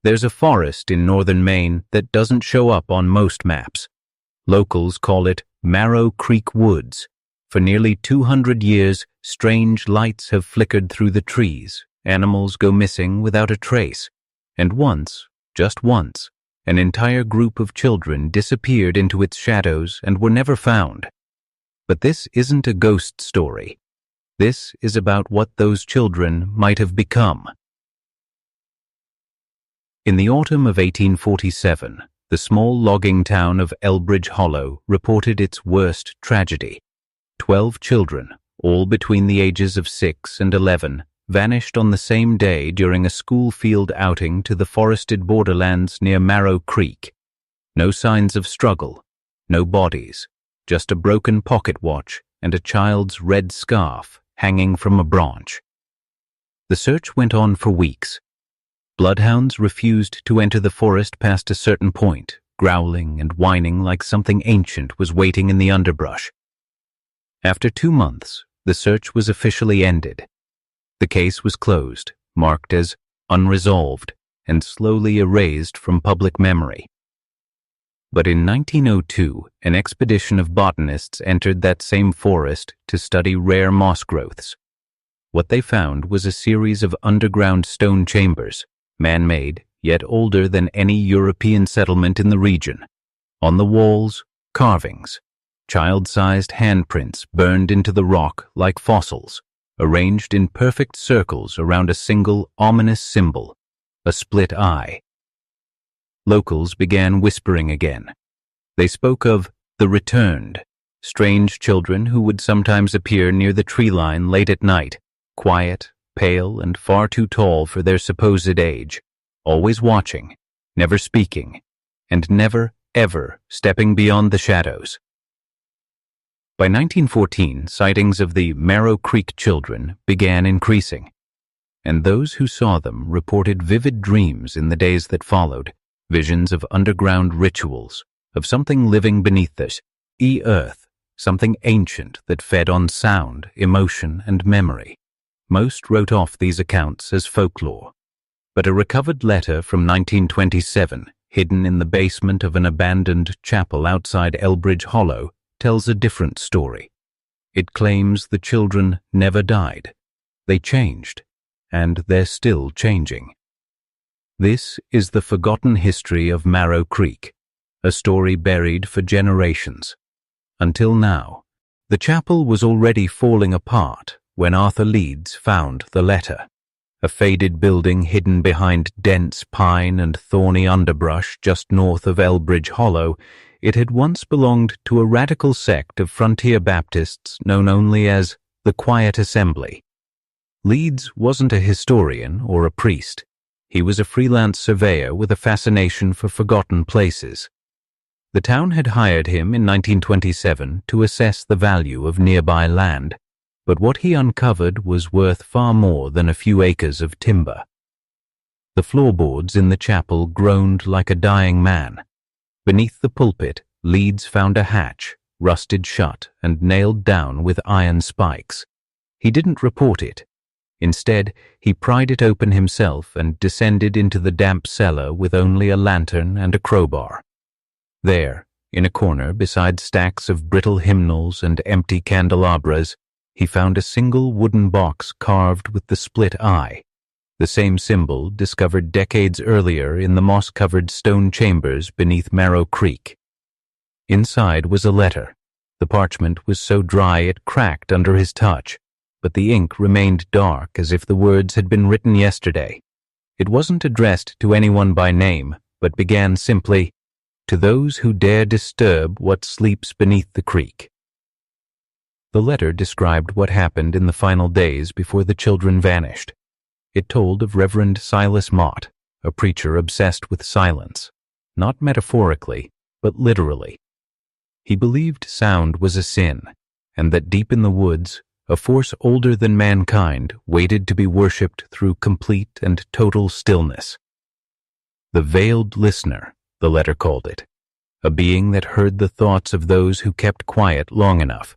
There's a forest in northern Maine that doesn't show up on most maps. Locals call it Marrow Creek Woods. For nearly 200 years, strange lights have flickered through the trees. Animals go missing without a trace. And once, just once, an entire group of children disappeared into its shadows and were never found. But this isn't a ghost story. This is about what those children might have become. In the autumn of 1847, the small logging town of Elbridge Hollow reported its worst tragedy. 12 children, all between the ages of 6 and 11, vanished on the same day during a school field outing to the forested borderlands near Marrow Creek. No signs of struggle, no bodies, just a broken pocket watch and a child's red scarf hanging from a branch. The search went on for weeks. Bloodhounds refused to enter the forest past a certain point, growling and whining like something ancient was waiting in the underbrush. After 2 months, the search was officially ended. The case was closed, marked as unresolved, and slowly erased from public memory. But in 1902, an expedition of botanists entered that same forest to study rare moss growths. What they found was a series of underground stone chambers, man-made, yet older than any European settlement in the region. On the walls, carvings, child-sized handprints burned into the rock like fossils, arranged in perfect circles around a single ominous symbol, a split eye. Locals began whispering again. They spoke of the returned, strange children who would sometimes appear near the tree line late at night, quiet, pale, and far too tall for their supposed age, always watching, never speaking, and never, ever stepping beyond the shadows. By 1914, sightings of the Marrow Creek children began increasing, and those who saw them reported vivid dreams in the days that followed, visions of underground rituals, of something living beneath this earth, something ancient that fed on sound, emotion, and memory. Most wrote off these accounts as folklore, but a recovered letter from 1927, hidden in the basement of an abandoned chapel outside Elbridge Hollow, tells a different story. It claims the children never died. They changed, and they're still changing. This is the forgotten history of Marrow Creek, a story buried for generations. Until now, the chapel was already falling apart when Arthur Leeds found the letter. A faded building hidden behind dense pine and thorny underbrush just north of Elbridge Hollow, it had once belonged to a radical sect of frontier Baptists known only as the Quiet Assembly. Leeds wasn't a historian or a priest. He was a freelance surveyor with a fascination for forgotten places. The town had hired him in 1927 to assess the value of nearby land, but what he uncovered was worth far more than a few acres of timber. The floorboards in the chapel groaned like a dying man. Beneath the pulpit, Leeds found a hatch, rusted shut and nailed down with iron spikes. He didn't report it. Instead, he pried it open himself and descended into the damp cellar with only a lantern and a crowbar. There, in a corner beside stacks of brittle hymnals and empty candelabras, he found a single wooden box carved with the split eye, the same symbol discovered decades earlier in the moss-covered stone chambers beneath Marrow Creek. Inside was a letter. The parchment was so dry it cracked under his touch, but the ink remained dark as if the words had been written yesterday. It wasn't addressed to anyone by name, but began simply, "To those who dare disturb what sleeps beneath the creek." The letter described what happened in the final days before the children vanished. It told of Reverend Silas Mott, a preacher obsessed with silence, not metaphorically, but literally. He believed sound was a sin, and that deep in the woods, a force older than mankind waited to be worshipped through complete and total stillness. The veiled listener, the letter called it, a being that heard the thoughts of those who kept quiet long enough,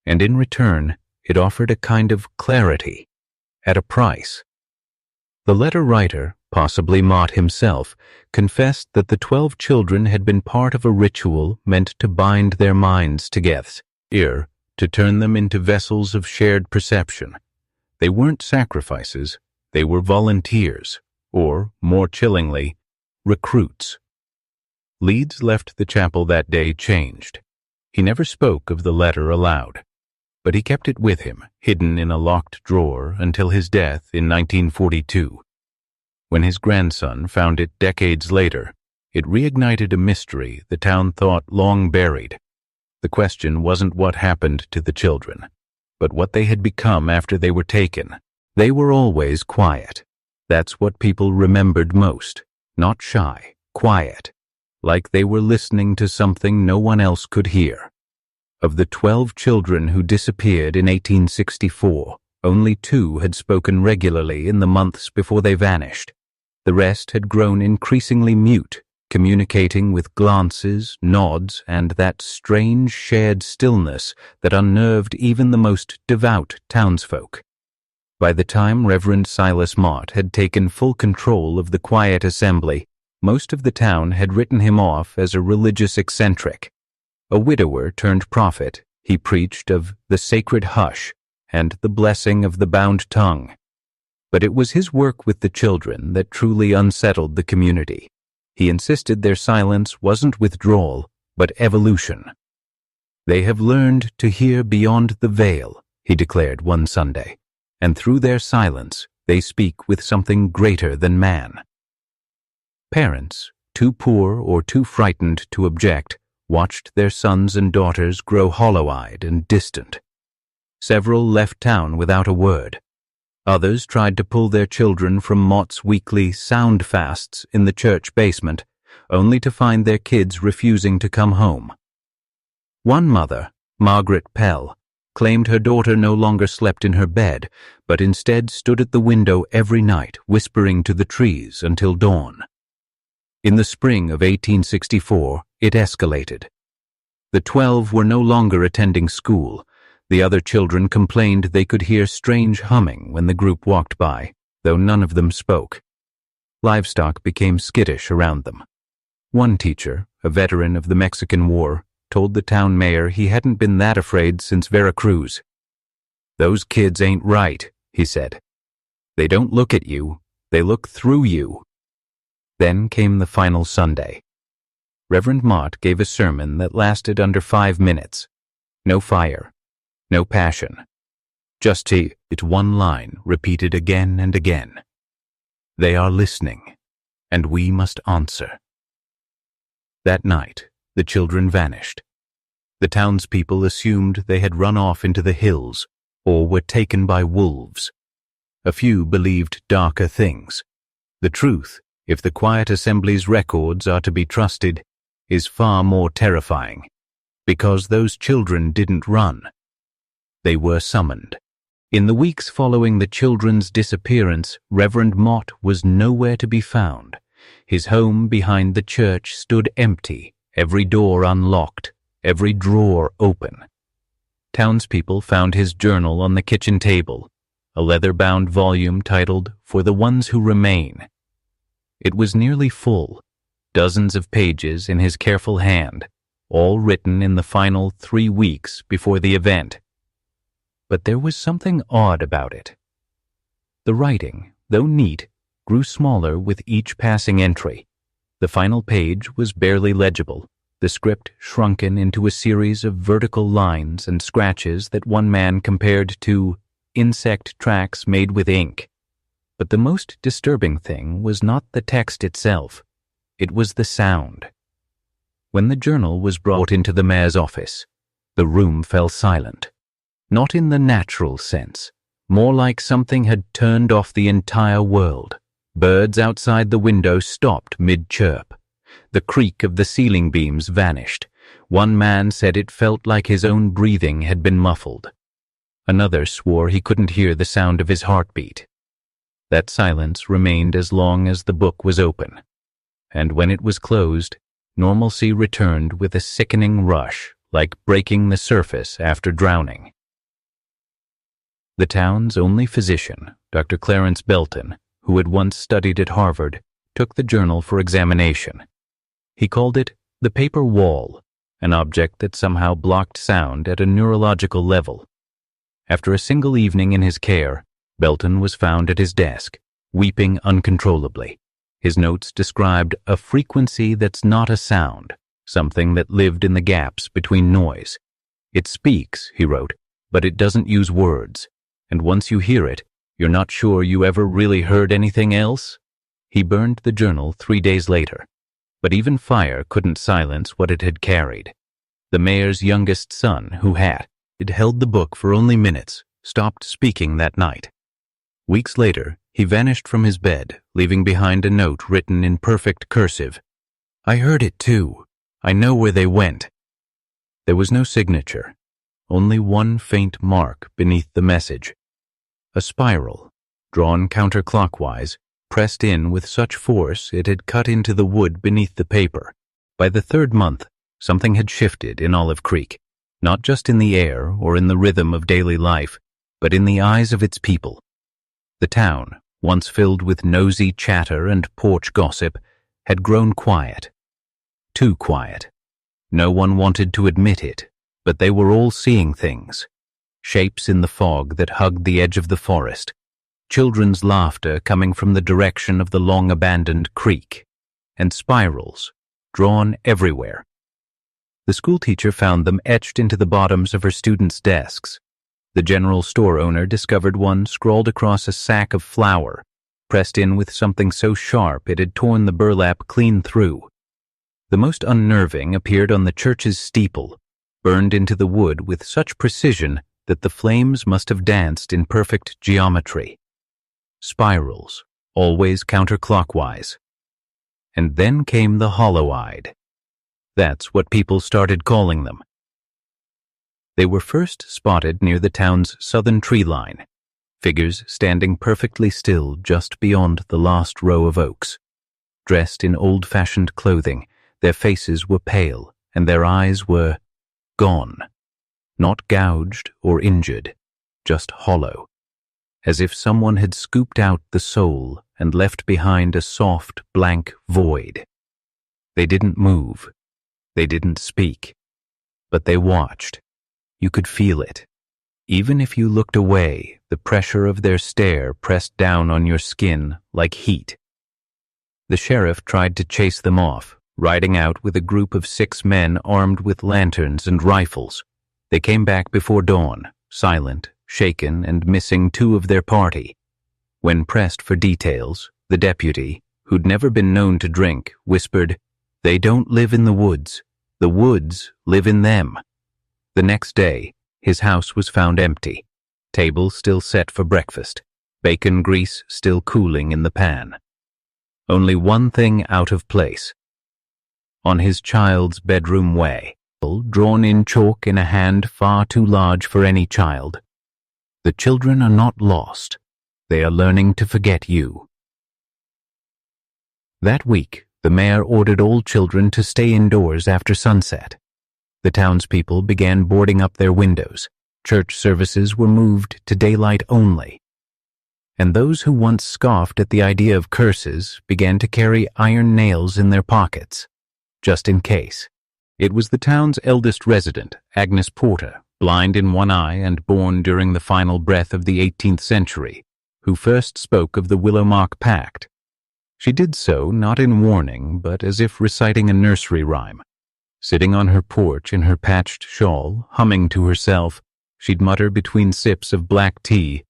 and in return it offered a kind of clarity, at a price. The letter writer, possibly Mott himself, confessed that the 12 children had been part of a ritual meant to bind their minds together, to turn them into vessels of shared perception. They weren't sacrifices, they were volunteers, or, more chillingly, recruits. Leeds left the chapel that day changed. He never spoke of the letter aloud, but he kept it with him, hidden in a locked drawer, until his death in 1942. When his grandson found it decades later, it reignited a mystery the town thought long buried. The question wasn't what happened to the children, but what they had become after they were taken. They were always quiet. That's what people remembered most. Not shy, quiet, like they were listening to something no one else could hear. Of the 12 children who disappeared in 1864, only 2 had spoken regularly in the months before they vanished. The rest had grown increasingly mute, communicating with glances, nods, and that strange shared stillness that unnerved even the most devout townsfolk. By the time Reverend Silas Mott had taken full control of the quiet assembly, most of the town had written him off as a religious eccentric. A widower turned prophet, he preached of the sacred hush and the blessing of the bound tongue. But it was his work with the children that truly unsettled the community. He insisted their silence wasn't withdrawal, but evolution. "They have learned to hear beyond the veil," he declared one Sunday, "and through their silence they speak with something greater than man." Parents, too poor or too frightened to object, watched their sons and daughters grow hollow-eyed and distant. Several left town without a word. Others tried to pull their children from Mott's weekly sound fasts in the church basement, only to find their kids refusing to come home. One mother, Margaret Pell, claimed her daughter no longer slept in her bed, but instead stood at the window every night, whispering to the trees until dawn. In the spring of 1864, it escalated. The 12 were no longer attending school. The other children complained they could hear strange humming when the group walked by, though none of them spoke. Livestock became skittish around them. One teacher, a veteran of the Mexican War, told the town mayor he hadn't been that afraid since Veracruz. "Those kids ain't right," he said. "They don't look at you, they look through you." Then came the final Sunday. Reverend Mott gave a sermon that lasted under 5 minutes. No fire, no passion. Just it one line repeated again and again. "They are listening, and we must answer." That night, the children vanished. The townspeople assumed they had run off into the hills or were taken by wolves. A few believed darker things. The truth, if the quiet assembly's records are to be trusted, is far more terrifying, because those children didn't run. They were summoned. In the weeks following the children's disappearance, Reverend Mott was nowhere to be found. His home behind the church stood empty, every door unlocked, every drawer open. Townspeople found his journal on the kitchen table, a leather-bound volume titled "For the Ones Who Remain." It was nearly full, dozens of pages in his careful hand, all written in the final 3 weeks before the event. But there was something odd about it. The writing, though neat, grew smaller with each passing entry. The final page was barely legible, the script shrunken into a series of vertical lines and scratches that one man compared to insect tracks made with ink. But the most disturbing thing was not the text itself. It was the sound. When the journal was brought into the mayor's office, the room fell silent. Not in the natural sense, more like something had turned off the entire world. Birds outside the window stopped mid-chirp. The creak of the ceiling beams vanished. One man said it felt like his own breathing had been muffled. Another swore he couldn't hear the sound of his heartbeat. That silence remained as long as the book was open, and when it was closed, normalcy returned with a sickening rush, like breaking the surface after drowning. The town's only physician, Dr. Clarence Belton, who had once studied at Harvard, took the journal for examination. He called it the paper wall, an object that somehow blocked sound at a neurological level. After a single evening in his care, Belton was found at his desk, weeping uncontrollably. His notes described a frequency that's not a sound, something that lived in the gaps between noise. It speaks, he wrote, but it doesn't use words, and once you hear it, you're not sure you ever really heard anything else. He burned the journal 3 days later, but even fire couldn't silence what it had carried. The mayor's youngest son, who had held the book for only minutes, stopped speaking that night. Weeks later, he vanished from his bed, leaving behind a note written in perfect cursive. "I heard it too. I know where they went." There was no signature, only one faint mark beneath the message. A spiral, drawn counterclockwise, pressed in with such force it had cut into the wood beneath the paper. By the 3rd month, something had shifted in Olive Creek, not just in the air or in the rhythm of daily life, but in the eyes of its people. The town, once filled with nosy chatter and porch gossip, had grown quiet. Too quiet. No one wanted to admit it, but they were all seeing things. Shapes in the fog that hugged the edge of the forest. Children's laughter coming from the direction of the long-abandoned creek. And spirals, drawn everywhere. The schoolteacher found them etched into the bottoms of her students' desks. The general store owner discovered one scrawled across a sack of flour, pressed in with something so sharp it had torn the burlap clean through. The most unnerving appeared on the church's steeple, burned into the wood with such precision that the flames must have danced in perfect geometry. Spirals, always counterclockwise. And then came the hollow-eyed. That's what people started calling them. They were first spotted near the town's southern tree line, figures standing perfectly still just beyond the last row of oaks. Dressed in old-fashioned clothing, their faces were pale and their eyes were gone. Not gouged or injured, just hollow, as if someone had scooped out the soul and left behind a soft, blank void. They didn't move. They didn't speak. But they watched. You could feel it. Even if you looked away, the pressure of their stare pressed down on your skin like heat. The sheriff tried to chase them off, riding out with a group of 6 men armed with lanterns and rifles. They came back before dawn, silent, shaken, and missing 2 of their party. When pressed for details, the deputy, who'd never been known to drink, whispered, "They don't live in the woods live in them." The next day, his house was found empty, table still set for breakfast, bacon grease still cooling in the pan. Only one thing out of place. On his child's bedroom way, drawn in chalk in a hand far too large for any child. "The children are not lost. They are learning to forget you." That week, the mayor ordered all children to stay indoors after sunset. The townspeople began boarding up their windows. Church services were moved to daylight only. And those who once scoffed at the idea of curses began to carry iron nails in their pockets, just in case. It was the town's eldest resident, Agnes Porter, blind in one eye and born during the final breath of the 18th century, who first spoke of the Willowmark Pact. She did so not in warning, but as if reciting a nursery rhyme. Sitting on her porch in her patched shawl, humming to herself, she'd mutter between sips of black tea,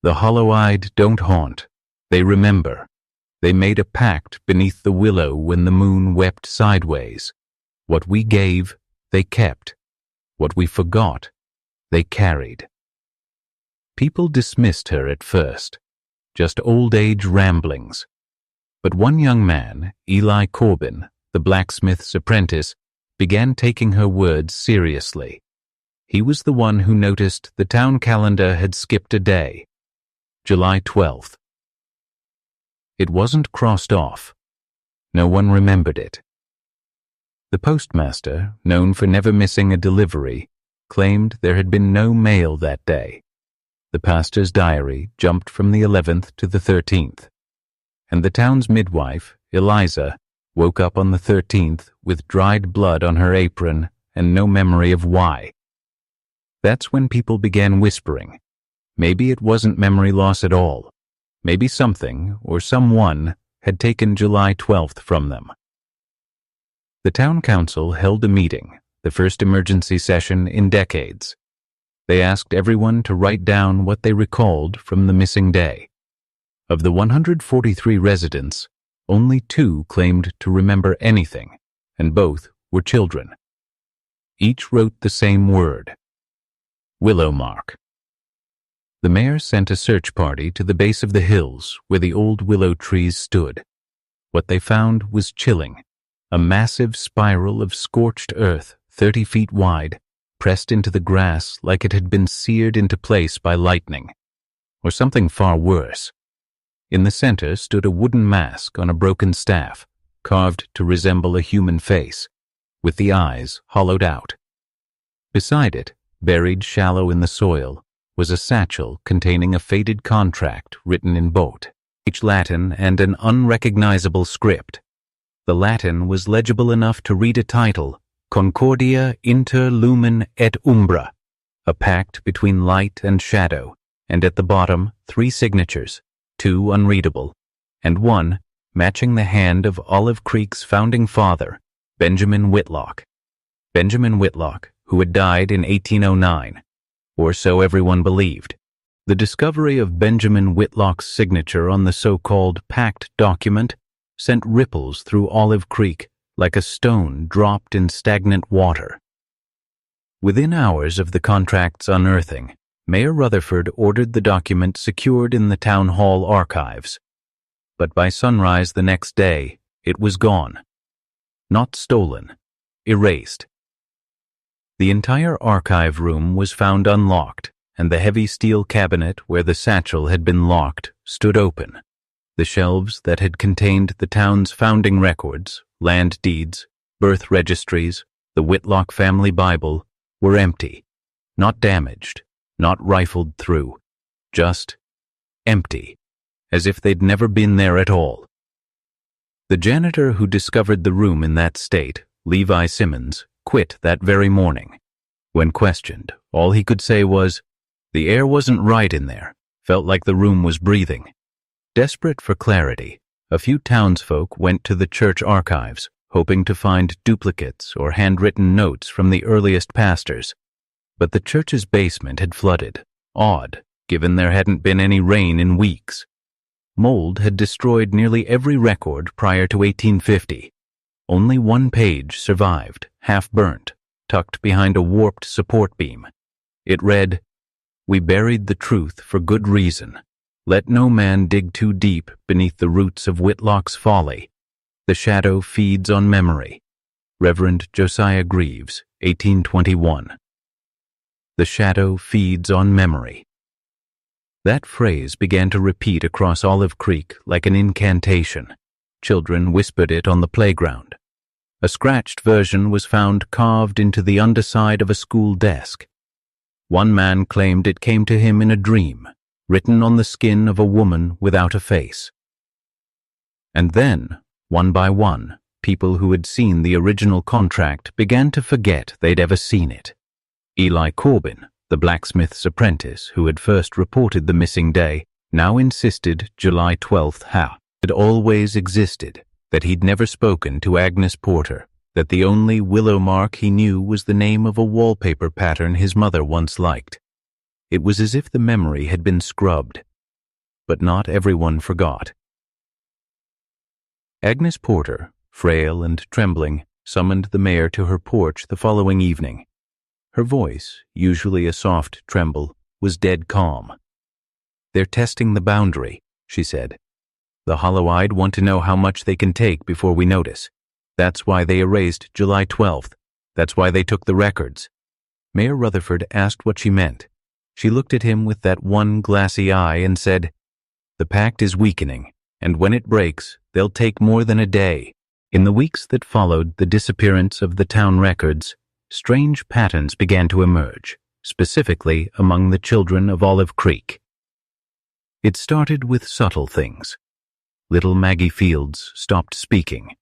"The hollow-eyed don't haunt. They remember. They made a pact beneath the willow when the moon wept sideways. What we gave, they kept. What we forgot, they carried." People dismissed her at first, just old-age ramblings. But one young man, Eli Corbin, the blacksmith's apprentice, began taking her words seriously. He was the one who noticed the town calendar had skipped a day, July 12th. It wasn't crossed off. No one remembered it. The postmaster, known for never missing a delivery, claimed there had been no mail that day. The pastor's diary jumped from the 11th to the 13th. and the town's midwife, Eliza, woke up on the 13th with dried blood on her apron and no memory of why. That's when people began whispering. Maybe it wasn't memory loss at all. Maybe something or someone had taken July 12th from them. The town council held a meeting, the first emergency session in decades. They asked everyone to write down what they recalled from the missing day. Of the 143 residents, only 2 claimed to remember anything, and both were children. Each wrote the same word: willow mark. The mayor sent a search party to the base of the hills where the old willow trees stood. What they found was chilling: a massive spiral of scorched earth 30 feet wide, pressed into the grass like it had been seared into place by lightning. Or something far worse. In the center stood a wooden mask on a broken staff, carved to resemble a human face, with the eyes hollowed out. Beside it, buried shallow in the soil, was a satchel containing a faded contract written in bold Latin and an unrecognizable script. The Latin was legible enough to read a title, Concordia inter lumen et umbra, a pact between light and shadow, and at the bottom 3 signatures, 2 unreadable, and 1 matching the hand of Olive Creek's founding father, Benjamin Whitlock. Benjamin Whitlock, who had died in 1809, or so everyone believed. The discovery of Benjamin Whitlock's signature on the so-called pact document sent ripples through Olive Creek like a stone dropped in stagnant water. Within hours of the contract's unearthing, Mayor Rutherford ordered the document secured in the town hall archives. But by sunrise the next day, it was gone. Not stolen, erased. The entire archive room was found unlocked, and the heavy steel cabinet where the satchel had been locked stood open. The shelves that had contained the town's founding records, land deeds, birth registries, the Whitlock family Bible, were empty, not damaged, not rifled through, just empty, as if they'd never been there at all. The janitor who discovered the room in that state, Levi Simmons, quit that very morning. When questioned, all he could say was, "The air wasn't right in there, felt like the room was breathing." Desperate for clarity, a few townsfolk went to the church archives, hoping to find duplicates or handwritten notes from the earliest pastors. But the church's basement had flooded, odd, given there hadn't been any rain in weeks. Mold had destroyed nearly every record prior to 1850. Only 1 page survived, half burnt, tucked behind a warped support beam. It read, "We buried the truth for good reason. Let no man dig too deep beneath the roots of Whitlock's folly. The shadow feeds on memory. Reverend Josiah Greaves, 1821. The shadow feeds on memory." That phrase began to repeat across Olive Creek like an incantation. Children whispered it on the playground. A scratched version was found carved into the underside of a school desk. One man claimed it came to him in a dream, written on the skin of a woman without a face. And then, one by one, people who had seen the original contract began to forget they'd ever seen it. Eli Corbin, the blacksmith's apprentice who had first reported the missing day, now insisted July 12th had always existed, that he'd never spoken to Agnes Porter, that the only willow mark he knew was the name of a wallpaper pattern his mother once liked. It was as if the memory had been scrubbed. But not everyone forgot. Agnes Porter, frail and trembling, summoned the mayor to her porch the following evening. Her voice, usually a soft tremble, was dead calm. "They're testing the boundary," she said. "The hollow-eyed want to know how much they can take before we notice. That's why they erased July 12th. That's why they took the records." Mayor Rutherford asked what she meant. She looked at him with that one glassy eye and said, "The pact is weakening, and when it breaks, they'll take more than a day." In the weeks that followed the disappearance of the town records, strange patterns began to emerge, specifically among the children of Olive Creek. It started with subtle things. little Maggie Fields stopped speaking,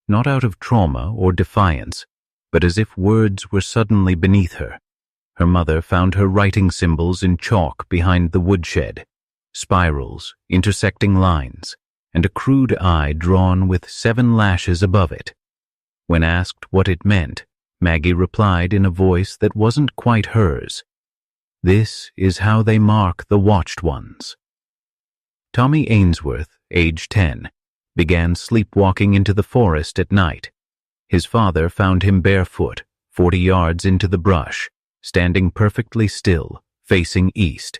not out of trauma or defiance, but as if words were suddenly beneath her. Her mother found her writing symbols in chalk behind the woodshed, spirals, intersecting lines, and a crude eye drawn with 7 lashes above it. When asked what it meant, Maggie replied in a voice that wasn't quite hers, "This is how they mark the watched ones." Tommy Ainsworth, age 10, began sleepwalking into the forest at night. His father found him barefoot, 40 yards into the brush, standing perfectly still, facing east.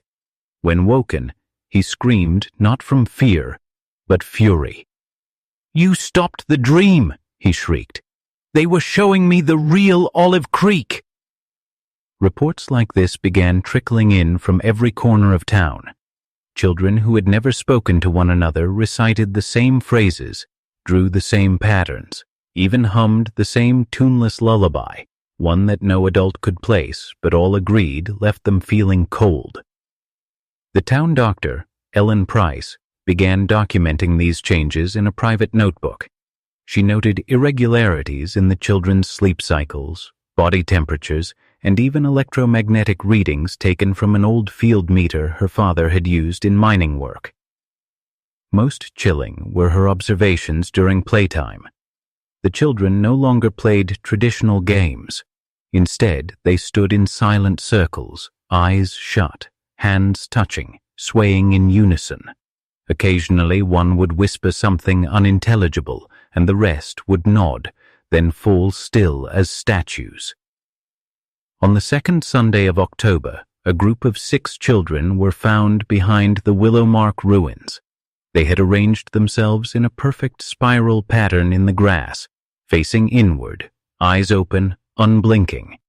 When woken, he screamed not from fear, but fury. "You stopped the dream," he shrieked. "They were showing me the real Olive Creek." Reports like this began trickling in from every corner of town. Children who had never spoken to one another recited the same phrases, drew the same patterns, even hummed the same tuneless lullaby, one that no adult could place, but all agreed left them feeling cold. The town doctor, Ellen Price, began documenting these changes in a private notebook. She noted irregularities in the children's sleep cycles, body temperatures, and even electromagnetic readings taken from an old field meter her father had used in mining work. Most chilling were her observations during playtime. The children no longer played traditional games. Instead, they stood in silent circles, eyes shut, hands touching, swaying in unison. Occasionally one would whisper something unintelligible, and the rest would nod, then fall still as statues. On the second Sunday of October, a group of 6 children were found behind the Willowmark ruins. They had arranged themselves in a perfect spiral pattern in the grass, facing inward, eyes open, unblinking.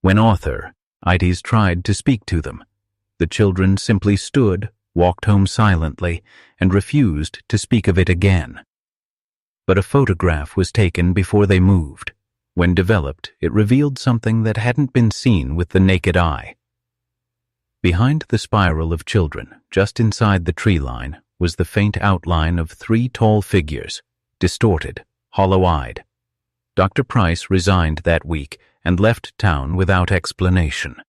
When Arthur, Ides, tried to speak to them, the children simply stood, walked home silently, and refused to speak of it again. But a photograph was taken before they moved. When developed, it revealed something that hadn't been seen with the naked eye. Behind the spiral of children, just inside the tree line, was the faint outline of 3 tall figures, distorted, hollow-eyed. Dr. Price resigned that week and left town without explanation.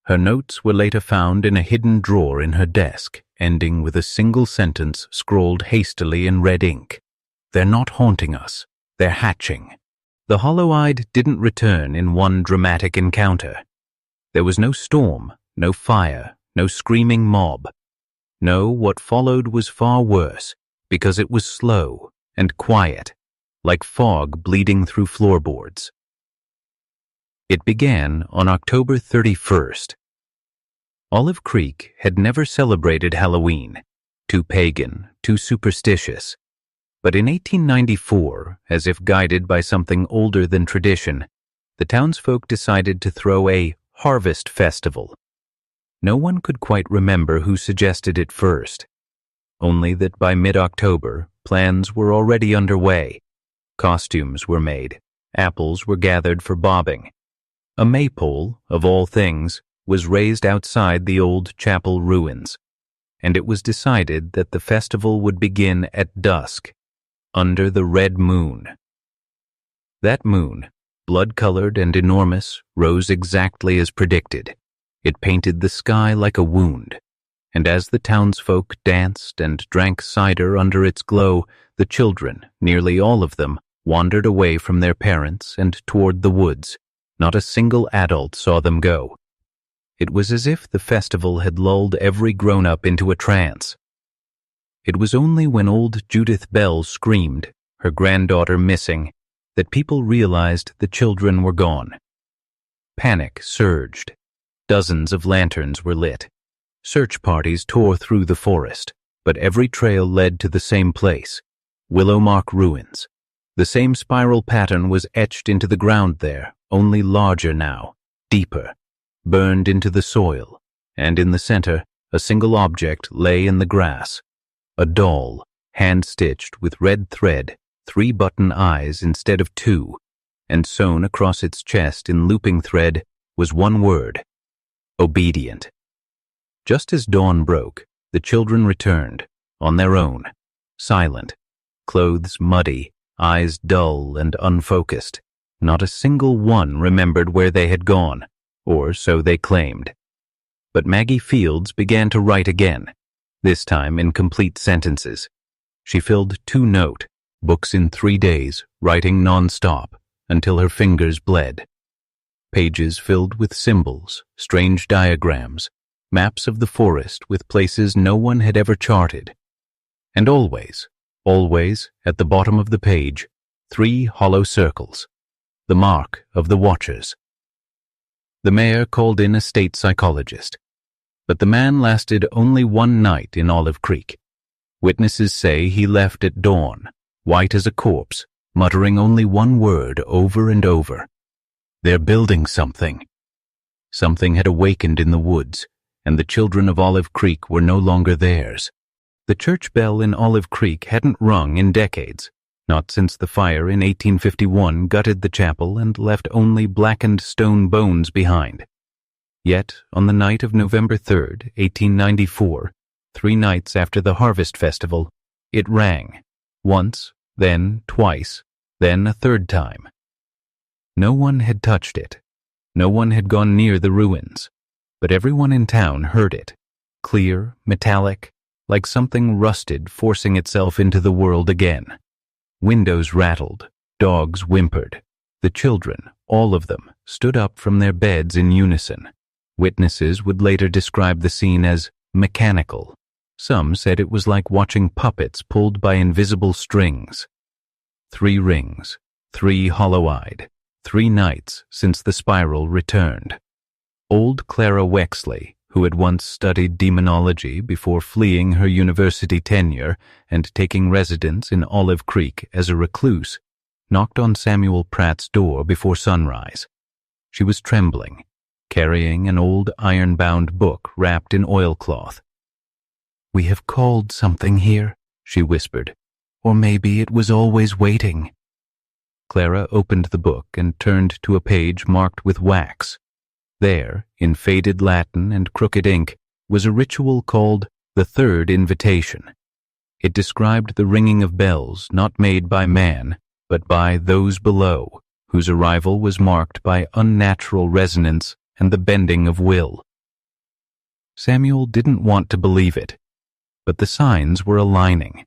Her notes were later found in a hidden drawer in her desk, ending with a single sentence scrawled hastily in red ink. "They're not haunting us. They're hatching." The hollow-eyed didn't return in one dramatic encounter. There was no storm, no fire, no screaming mob. No, what followed was far worse, because it was slow and quiet, like fog bleeding through floorboards. It began on October 31st. Olive Creek had never celebrated Halloween, too pagan, too superstitious. But in 1894, as if guided by something older than tradition, the townsfolk decided to throw a harvest festival. No one could quite remember who suggested it first, only that by mid-October, plans were already underway. Costumes were made, apples were gathered for bobbing. A maypole, of all things, was raised outside the old chapel ruins, and it was decided that the festival would begin at dusk, under the red moon. That moon, blood-colored and enormous, rose exactly as predicted. It painted the sky like a wound, and as the townsfolk danced and drank cider under its glow, the children, nearly all of them, wandered away from their parents and toward the woods. Not a single adult saw them go. It was as if the festival had lulled every grown-up into a trance. It was only when old Judith Bell screamed, her granddaughter missing, that people realized the children were gone. Panic surged. Dozens of lanterns were lit. Search parties tore through the forest, but every trail led to the same place, Willowmark ruins. The same spiral pattern was etched into the ground there, only larger now, deeper, burned into the soil, and in the center, a single object lay in the grass. A doll, hand-stitched with red thread, 3 button eyes instead of 2, and sewn across its chest in looping thread was one word: obedient. Just as dawn broke, the children returned, on their own. silent, clothes muddy, eyes dull and unfocused. Not a single one remembered where they had gone, or so they claimed. But Maggie Fields began to write again, this time in complete sentences. She filled 2 notebooks in 3 days, writing non-stop, until her fingers bled. Pages filled with symbols, strange diagrams, maps of the forest with places no one had ever charted. And always, at the bottom of the page, 3 hollow circles, the mark of the watchers. The mayor called in a state psychologist, but the man lasted only 1 night in Olive Creek. Witnesses say he left at dawn, white as a corpse, muttering only 1 word over and over. They're building something. Something had awakened in the woods, and the children of Olive Creek were no longer theirs. The church bell in Olive Creek hadn't rung in decades, not since the fire in 1851 gutted the chapel and left only blackened stone bones behind. Yet, on the night of November 3rd, 1894, 3 nights after the Harvest Festival, it rang. Once, then twice, then a 3rd time. No one had touched it. No one had gone near the ruins, but everyone in town heard it, clear, metallic, like something rusted forcing itself into the world again. Windows rattled, dogs whimpered. The children, all of them, stood up from their beds in unison. Witnesses would later describe the scene as mechanical. Some said it was like watching puppets pulled by invisible strings. 3 rings, 3 hollow-eyed, 3 nights since the spiral returned. Old Clara Wexley, who had once studied demonology before fleeing her university tenure and taking residence in Olive Creek as a recluse, knocked on Samuel Pratt's door before sunrise. She was trembling, carrying an old iron-bound book wrapped in oilcloth. "We have called something here," she whispered. "Or maybe it was always waiting." Clara opened the book and turned to a page marked with wax. There, in faded Latin and crooked ink, was a ritual called the Third Invitation. It described the ringing of bells not made by man, but by those below, whose arrival was marked by unnatural resonance and the bending of will. Samuel didn't want to believe it, but the signs were aligning.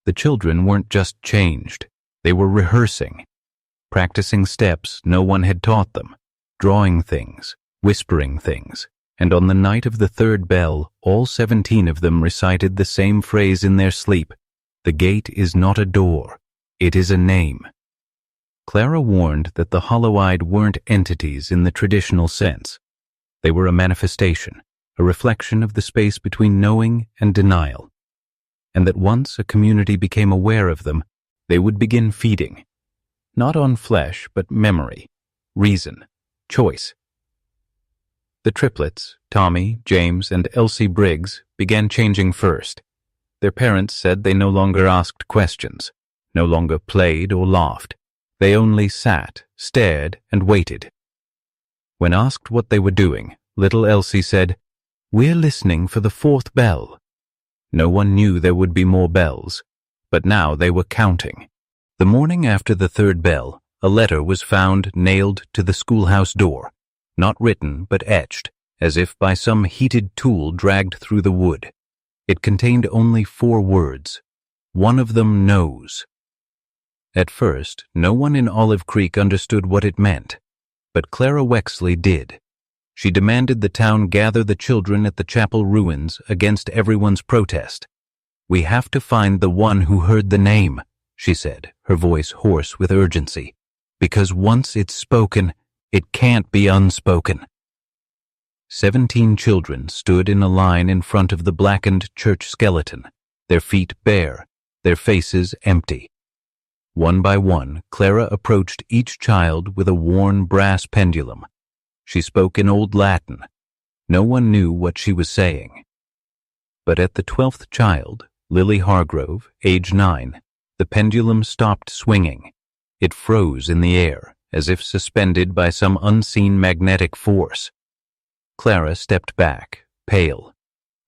The children weren't just changed, they were rehearsing, practicing steps no one had taught them, drawing things, whispering things, and on the night of the 3rd bell, all 17 of them recited the same phrase in their sleep: "The gate is not a door, it is a name." Clara warned that the hollow-eyed weren't entities in the traditional sense. They were a manifestation, a reflection of the space between knowing and denial, and that once a community became aware of them, they would begin feeding, not on flesh but memory, reason, choice. The triplets, Tommy, James, and Elsie Briggs, began changing first. Their parents said they no longer asked questions, no longer played or laughed. They only sat, stared, and waited. When asked what they were doing, little Elsie said, "We're listening for the 4th bell." No one knew there would be more bells, but now they were counting. The morning after the 3rd bell, a letter was found nailed to the schoolhouse door, not written but etched, as if by some heated tool dragged through the wood. It contained only 4 words. One of them knows. At first, no one in Olive Creek understood what it meant, but Clara Wexley did. She demanded the town gather the children at the chapel ruins against everyone's protest. "We have to find the one who heard the name," she said, her voice hoarse with urgency, "because once it's spoken, it can't be unspoken." 17 children stood in a line in front of the blackened church skeleton, their feet bare, their faces empty. One by one, Clara approached each child with a worn brass pendulum. She spoke in Old Latin. No one knew what she was saying. But at the 12th child, Lily Hargrove, age 9, the pendulum stopped swinging. It froze in the air, as if suspended by some unseen magnetic force. Clara stepped back, pale.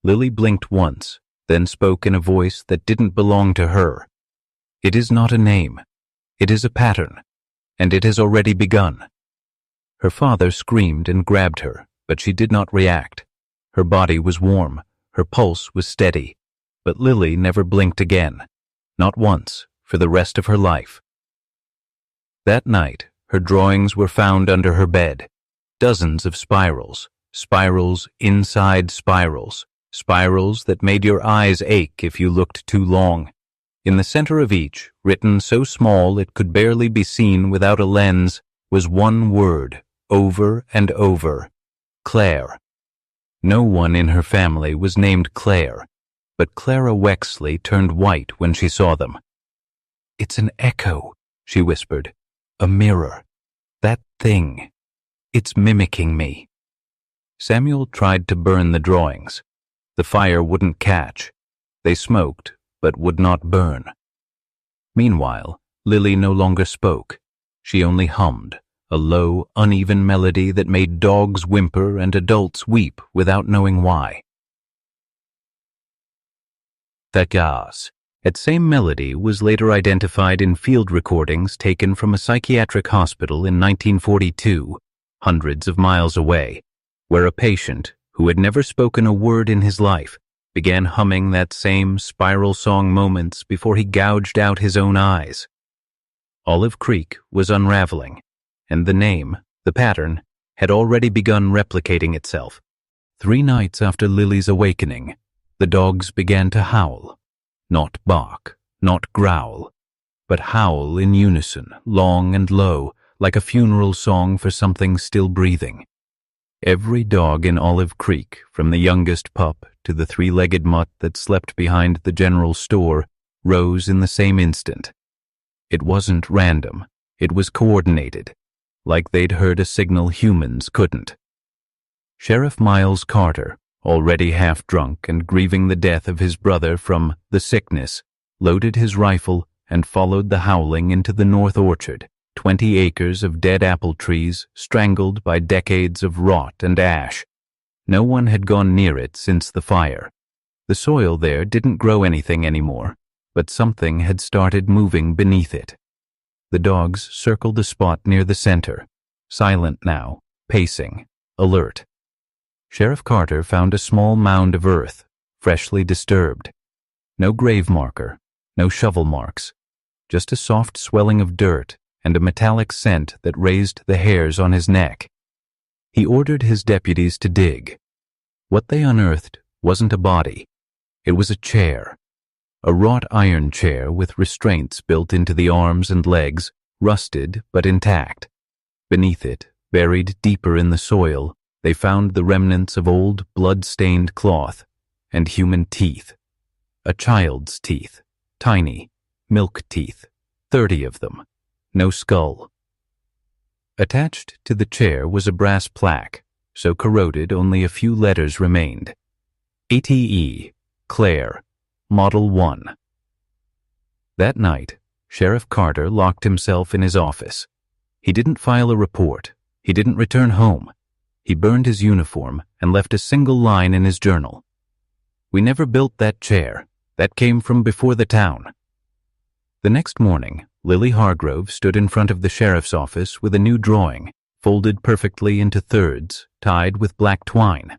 Lily blinked once, then spoke in a voice that didn't belong to her. "It is not a name. It is a pattern, and it has already begun." Her father screamed and grabbed her, but she did not react. Her body was warm, her pulse was steady, but Lily never blinked again, not once, for the rest of her life. That night, her drawings were found under her bed. Dozens of spirals, spirals inside spirals, spirals that made your eyes ache if you looked too long. In the center of each, written so small it could barely be seen without a lens, was one word, over and over: Claire. No one in her family was named Claire, but Clara Wexley turned white when she saw them. "It's an echo," she whispered. "A mirror. That thing. It's mimicking me." Samuel tried to burn the drawings. The fire wouldn't catch. They smoked, but would not burn. Meanwhile, Lily no longer spoke. She only hummed, a low, uneven melody that made dogs whimper and adults weep without knowing why. That same melody was later identified in field recordings taken from a psychiatric hospital in 1942, hundreds of miles away, where a patient, who had never spoken a word in his life, began humming that same spiral song moments before he gouged out his own eyes. Olive Creek was unraveling, and the name, the pattern, had already begun replicating itself. 3 nights after Lily's awakening, the dogs began to howl. Not bark, not growl, but howl in unison, long and low, like a funeral song for something still breathing. Every dog in Olive Creek, from the youngest pup to the 3-legged mutt that slept behind the general store, rose in the same instant. It wasn't random, it was coordinated, like they'd heard a signal humans couldn't. Sheriff Miles Carter, already half drunk and grieving the death of his brother from the sickness, loaded his rifle and followed the howling into the North Orchard, 20 acres of dead apple trees strangled by decades of rot and ash. No one had gone near it since the fire. The soil there didn't grow anything anymore, but something had started moving beneath it. The dogs circled the spot near the center, silent now, pacing, alert. Sheriff Carter found a small mound of earth, freshly disturbed. No grave marker, no shovel marks, just a soft swelling of dirt and a metallic scent that raised the hairs on his neck. He ordered his deputies to dig. What they unearthed wasn't a body. It was a chair. A wrought iron chair with restraints built into the arms and legs, rusted but intact. Beneath it, buried deeper in the soil, they found the remnants of old blood-stained cloth and human teeth. A child's teeth, tiny, milk teeth, 30 of them. No skull. Attached to the chair was a brass plaque, so corroded only a few letters remained. ATE, Claire, Model 1. That night, Sheriff Carter locked himself in his office. He didn't file a report. He didn't return home. He burned his uniform and left a single line in his journal. "We never built that chair. That came from before the town." The next morning, Lily Hargrove stood in front of the sheriff's office with a new drawing, folded perfectly into thirds, tied with black twine.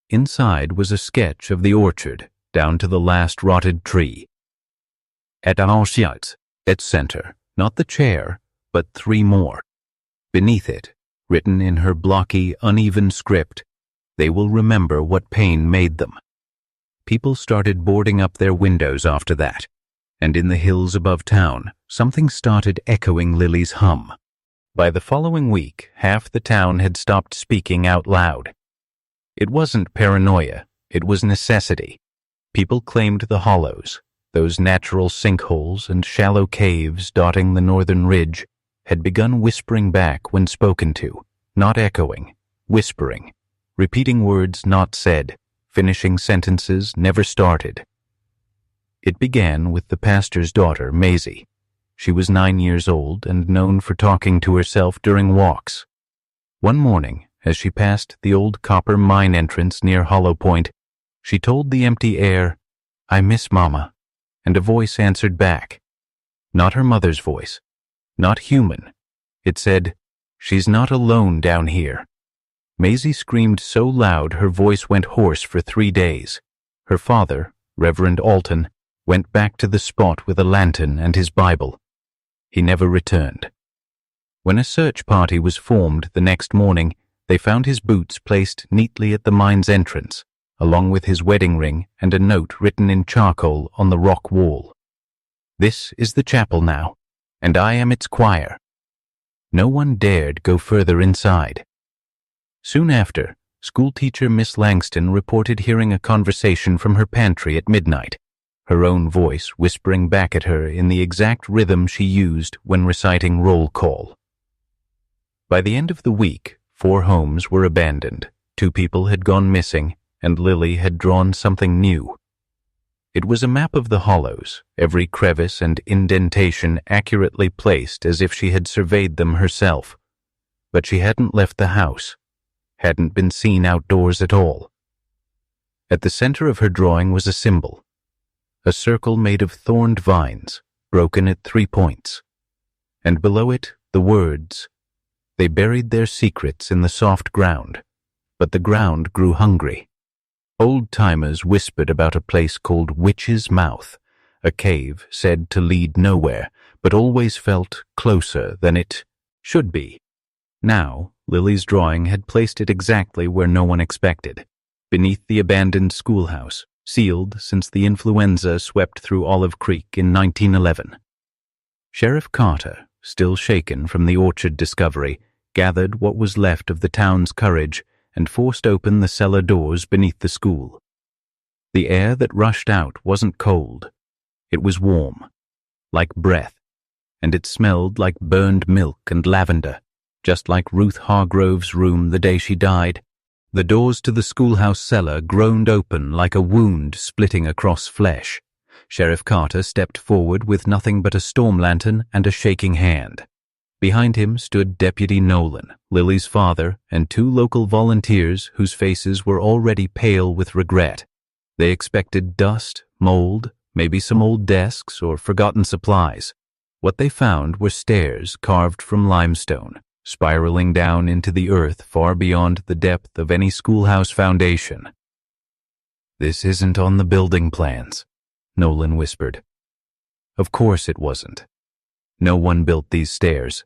Inside was a sketch of the orchard, down to the last rotted tree. At Auschwitz, its center, not the chair, but 3 more. Beneath it, written in her blocky, uneven script, "They will remember what pain made them." People started boarding up their windows after that, and in the hills above town, something started echoing Lily's hum. By the following week, half the town had stopped speaking out loud. It wasn't paranoia, it was necessity. People claimed the hollows, those natural sinkholes and shallow caves dotting the northern ridge, had begun whispering back when spoken to, not echoing, whispering, repeating words not said, finishing sentences never started. It began with the pastor's daughter, Maisie. She was 9 years old and known for talking to herself during walks. One morning, as she passed the old copper mine entrance near Hollow Point, she told the empty air, "I miss Mama." And a voice answered back. Not her mother's voice. Not human. It said, "She's not alone down here." Maisie screamed so loud her voice went hoarse for 3 days. Her father, Reverend Alton, went back to the spot with a lantern and his Bible. He never returned. When a search party was formed the next morning, they found his boots placed neatly at the mine's entrance, along with his wedding ring and a note written in charcoal on the rock wall. "This is the chapel now, and I am its choir." No one dared go further inside. Soon after, schoolteacher Miss Langston reported hearing a conversation from her pantry at midnight, her own voice whispering back at her in the exact rhythm she used when reciting roll call. By the end of the week, 4 homes were abandoned, 2 people had gone missing, and Lily had drawn something new. It was a map of the hollows, every crevice and indentation accurately placed as if she had surveyed them herself. But she hadn't left the house, hadn't been seen outdoors at all. At the center of her drawing was a symbol, a circle made of thorned vines, broken at 3 points, and below it the words, "They buried their secrets in the soft ground, but the ground grew hungry." Old-timers whispered about a place called Witch's Mouth, a cave said to lead nowhere, but always felt closer than it should be. Now, Lily's drawing had placed it exactly where no one expected, beneath the abandoned schoolhouse, sealed since the influenza swept through Olive Creek in 1911. Sheriff Carter, still shaken from the orchard discovery, gathered what was left of the town's courage and forced open the cellar doors beneath the school. The air that rushed out wasn't cold. It was warm, like breath, and it smelled like burned milk and lavender, just like Ruth Hargrove's room the day she died. The doors to the schoolhouse cellar groaned open like a wound splitting across flesh. Sheriff Carter stepped forward with nothing but a storm lantern and a shaking hand. Behind him stood Deputy Nolan, Lily's father, and 2 local volunteers whose faces were already pale with regret. They expected dust, mold, maybe some old desks or forgotten supplies. What they found were stairs carved from limestone, spiraling down into the earth far beyond the depth of any schoolhouse foundation. "This isn't on the building plans," Nolan whispered. Of course it wasn't. No one built these stairs.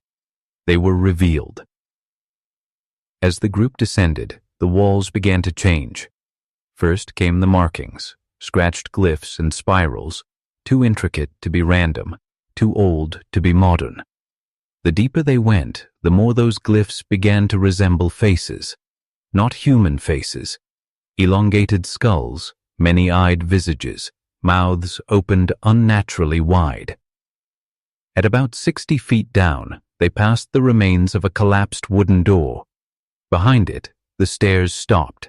They were revealed. As the group descended, the walls began to change. First came the markings, scratched glyphs and spirals, too intricate to be random, too old to be modern. The deeper they went, the more those glyphs began to resemble faces. Not human faces. Elongated skulls, many-eyed visages, mouths opened unnaturally wide. At about 60 feet down, they passed the remains of a collapsed wooden door. Behind it, the stairs stopped.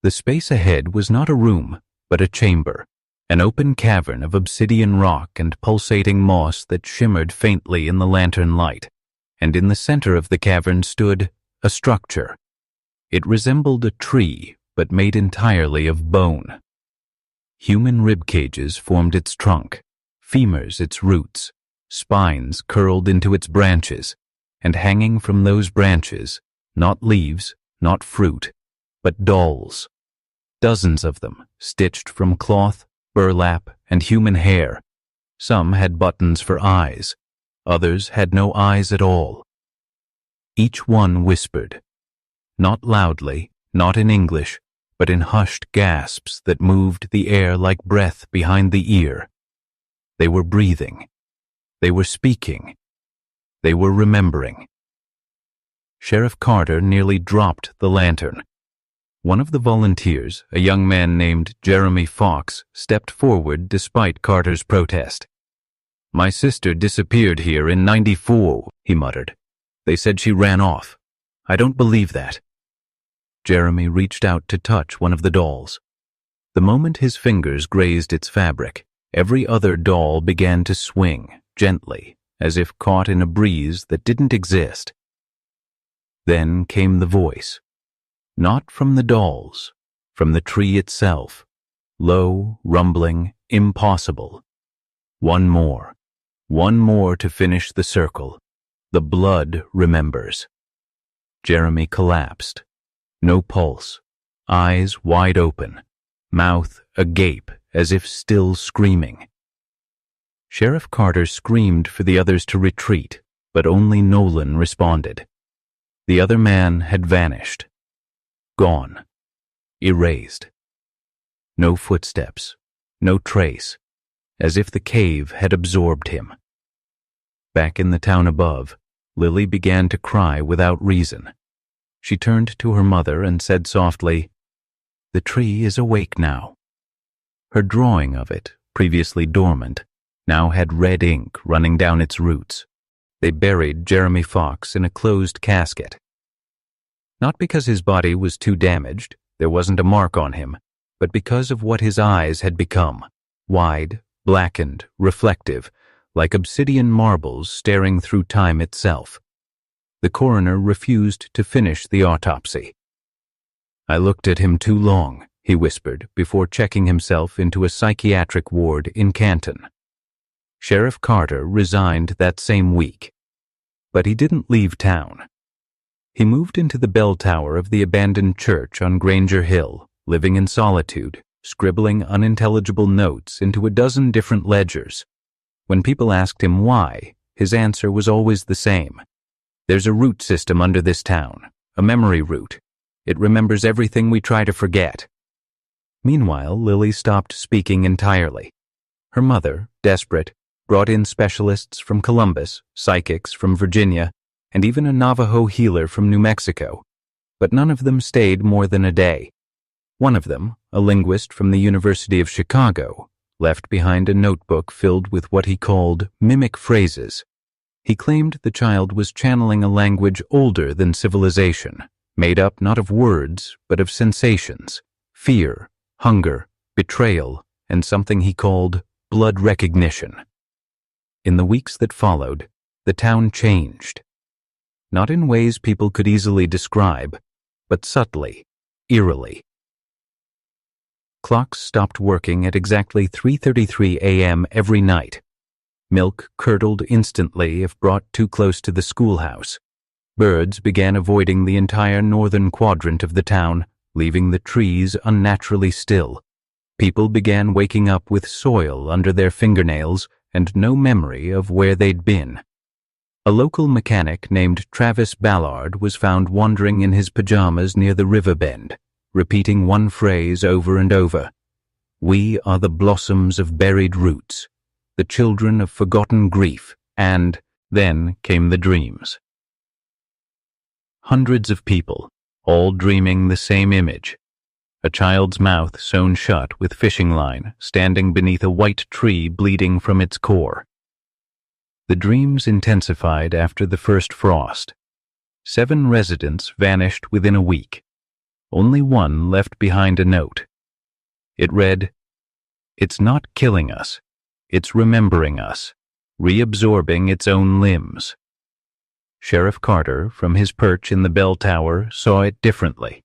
The space ahead was not a room, but a chamber, an open cavern of obsidian rock and pulsating moss that shimmered faintly in the lantern light, and in the center of the cavern stood a structure. It resembled a tree, but made entirely of bone. Human rib cages formed its trunk, femurs its roots, spines curled into its branches, and hanging from those branches, not leaves, not fruit, but dolls. Dozens of them, stitched from cloth, burlap, and human hair. Some had buttons for eyes, others had no eyes at all. Each one whispered, not loudly, not in English, but in hushed gasps that moved the air like breath behind the ear. They were breathing. They were speaking. They were remembering. Sheriff Carter nearly dropped the lantern. One of the volunteers, a young man named Jeremy Fox, stepped forward despite Carter's protest. "My sister disappeared here in '94, he muttered. "They said she ran off. I don't believe that." Jeremy reached out to touch one of the dolls. The moment his fingers grazed its fabric, every other doll began to swing, gently, as if caught in a breeze that didn't exist. Then came the voice. Not from the dolls, from the tree itself, low, rumbling, impossible. One more to finish the circle. The blood remembers. Jeremy collapsed. No pulse, eyes wide open, mouth agape as if still screaming. Sheriff Carter screamed for the others to retreat, but only Nolan responded. The other man had vanished. Gone. Erased. No footsteps, no trace, as if the cave had absorbed him. Back in the town above, Lily began to cry without reason. She turned to her mother and said softly, "The tree is awake now." Her drawing of it, previously dormant, now had red ink running down its roots. They buried Jeremy Fox in a closed casket. Not because his body was too damaged, there wasn't a mark on him, but because of what his eyes had become, wide, blackened, reflective, like obsidian marbles staring through time itself. The coroner refused to finish the autopsy. "I looked at him too long," he whispered before checking himself into a psychiatric ward in Canton. Sheriff Carter resigned that same week. But he didn't leave town. He moved into the bell tower of the abandoned church on Granger Hill, living in solitude, scribbling unintelligible notes into a dozen different ledgers. When people asked him why, his answer was always the same. "There's a root system under this town, a memory root. It remembers everything we try to forget." Meanwhile, Lily stopped speaking entirely. Her mother, desperate, brought in specialists from Columbus, psychics from Virginia, and even a Navajo healer from New Mexico. But none of them stayed more than a day. One of them, a linguist from the University of Chicago, left behind a notebook filled with what he called mimic phrases. He claimed the child was channeling a language older than civilization, made up not of words, but of sensations, fear, hunger, betrayal, and something he called blood recognition. In the weeks that followed, the town changed. Not in ways people could easily describe, but subtly, eerily. Clocks stopped working at exactly 3:33 a.m. every night. Milk curdled instantly if brought too close to the schoolhouse. Birds began avoiding the entire northern quadrant of the town, leaving the trees unnaturally still. People began waking up with soil under their fingernails and no memory of where they'd been. A local mechanic named Travis Ballard was found wandering in his pajamas near the river bend, repeating one phrase over and over. "We are the blossoms of buried roots, the children of forgotten grief," and then came the dreams. Hundreds of people, all dreaming the same image. A child's mouth sewn shut with fishing line, standing beneath a white tree bleeding from its core. The dreams intensified after the first frost. 7 residents vanished within a week. Only one left behind a note. It read, "It's not killing us. It's remembering us, reabsorbing its own limbs." Sheriff Carter, from his perch in the bell tower, saw it differently.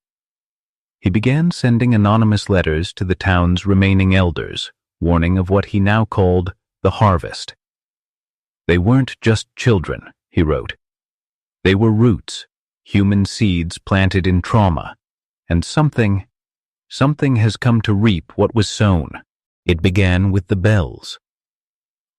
He began sending anonymous letters to the town's remaining elders, warning of what he now called the harvest. "They weren't just children," he wrote. "They were roots, human seeds planted in trauma, and something has come to reap what was sown." It began with the bells.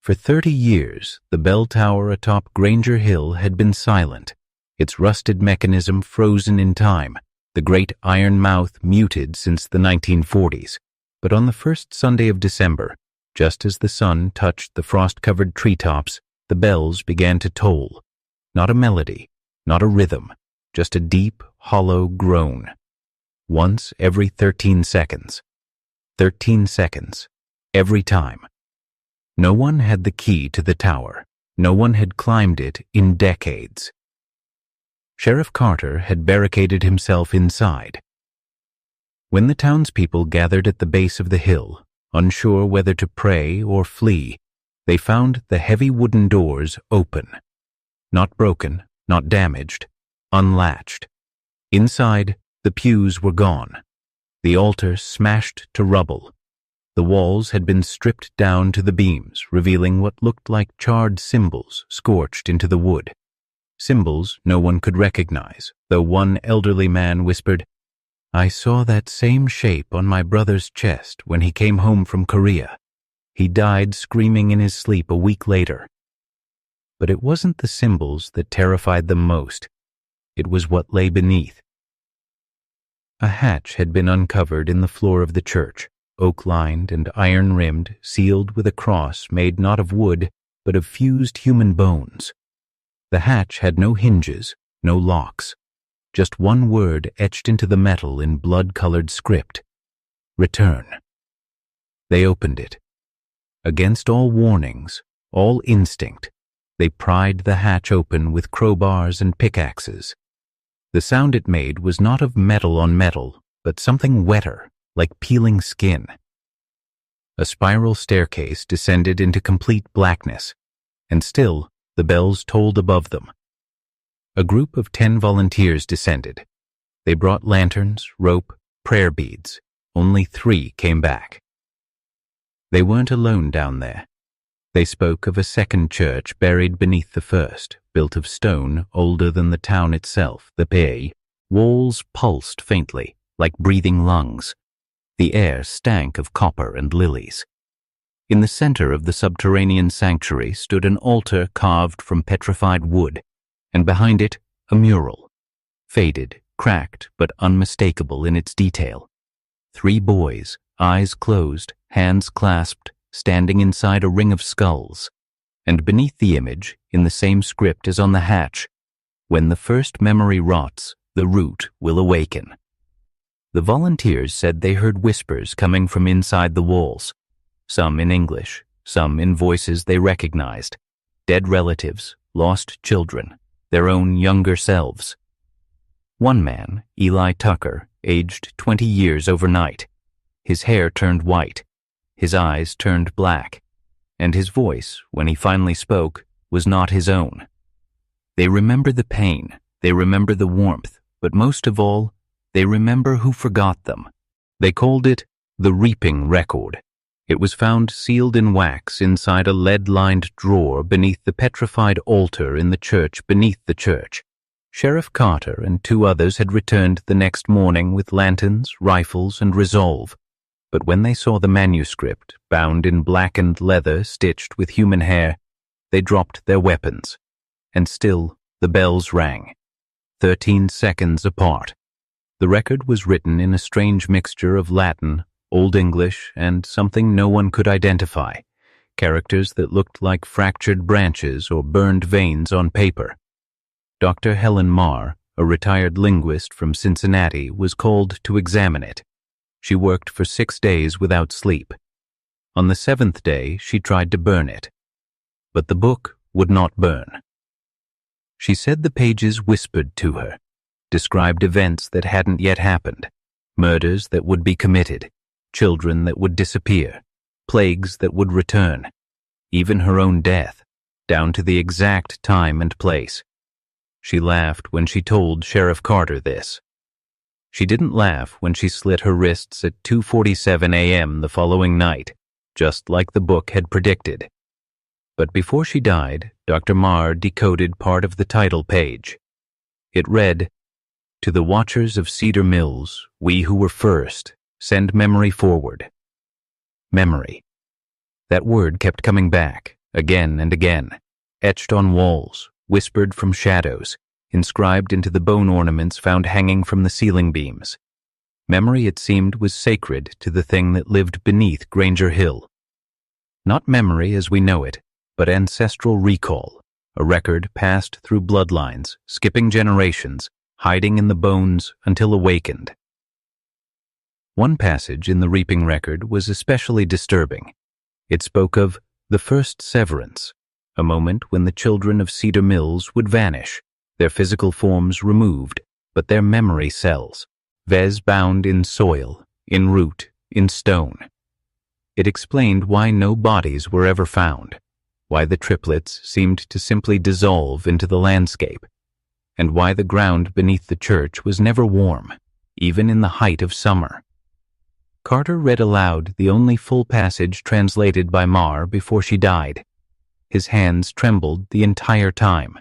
For 30 years, the bell tower atop Granger Hill had been silent, its rusted mechanism frozen in time, the great iron mouth muted since the 1940s. But on the first Sunday of December, just as the sun touched the frost-covered treetops, the bells began to toll. Not a melody, not a rhythm, just a deep, hollow groan. Once every 13 seconds. 13 seconds. Every time. No one had the key to the tower. No one had climbed it in decades. Sheriff Carter had barricaded himself inside. When the townspeople gathered at the base of the hill, unsure whether to pray or flee, they found the heavy wooden doors open. Not broken, not damaged, unlatched. Inside, the pews were gone. The altar smashed to rubble. The walls had been stripped down to the beams, revealing what looked like charred symbols scorched into the wood. Symbols no one could recognize, though one elderly man whispered, "I saw that same shape on my brother's chest when he came home from Korea. He died screaming in his sleep a week later." But it wasn't the symbols that terrified them most. It was what lay beneath. A hatch had been uncovered in the floor of the church, oak-lined and iron-rimmed, sealed with a cross made not of wood, but of fused human bones. The hatch had no hinges, no locks, just one word etched into the metal in blood-colored script: return. They opened it. Against all warnings, all instinct, they pried the hatch open with crowbars and pickaxes. The sound it made was not of metal on metal, but something wetter, like peeling skin. A spiral staircase descended into complete blackness, and still the bells tolled above them. A group of 10 volunteers descended. They brought lanterns, rope, prayer beads. Only 3 came back. They weren't alone down there. They spoke of a second church buried beneath the first, built of stone older than the town itself, the Bay. Walls pulsed faintly, like breathing lungs. The air stank of copper and lilies. In the center of the subterranean sanctuary stood an altar carved from petrified wood, and behind it a mural, faded, cracked, but unmistakable in its detail. 3 boys, eyes closed, hands clasped, standing inside a ring of skulls, and beneath the image, in the same script as on the hatch, "When the first memory rots, the root will awaken." The volunteers said they heard whispers coming from inside the walls, some in English, some in voices they recognized, dead relatives, lost children, their own younger selves. One man, Eli Tucker, aged 20 years overnight. His hair turned white, his eyes turned black, and his voice, when he finally spoke, was not his own. They remember the pain, they remember the warmth, but most of all, they remember who forgot them. They called it the Reaping Record. It was found sealed in wax inside a lead-lined drawer beneath the petrified altar in the church beneath the church. Sheriff Carter and 2 others had returned the next morning with lanterns, rifles, and resolve. But when they saw the manuscript, bound in blackened leather stitched with human hair, they dropped their weapons. And still, the bells rang, 13 seconds apart. The record was written in a strange mixture of Latin, Old English, and something no one could identify, characters that looked like fractured branches or burned veins on paper. Dr. Helen Marr, a retired linguist from Cincinnati, was called to examine it. She worked for 6 days without sleep. On the 7th day, she tried to burn it. But the book would not burn. She said the pages whispered to her, described events that hadn't yet happened, murders that would be committed, children that would disappear, plagues that would return, even her own death, down to the exact time and place. She laughed when she told Sheriff Carter this. She didn't laugh when she slit her wrists at 2:47 a.m. the following night, just like the book had predicted. But before she died, Dr. Marr decoded part of the title page. It read, "To the watchers of Cedar Mills, we who were first, send memory forward." Memory. That word kept coming back, again and again, etched on walls, whispered from shadows, inscribed into the bone ornaments found hanging from the ceiling beams. Memory, it seemed, was sacred to the thing that lived beneath Granger Hill. Not memory as we know it, but ancestral recall, a record passed through bloodlines, skipping generations, hiding in the bones until awakened. One passage in the Reaping Record was especially disturbing. It spoke of the first severance, a moment when the children of Cedar Mills would vanish, their physical forms removed, but their memory cells, vez bound in soil, in root, in stone. It explained why no bodies were ever found, why the triplets seemed to simply dissolve into the landscape, and why the ground beneath the church was never warm, even in the height of summer. Carter read aloud the only full passage translated by Marr before she died. His hands trembled the entire time.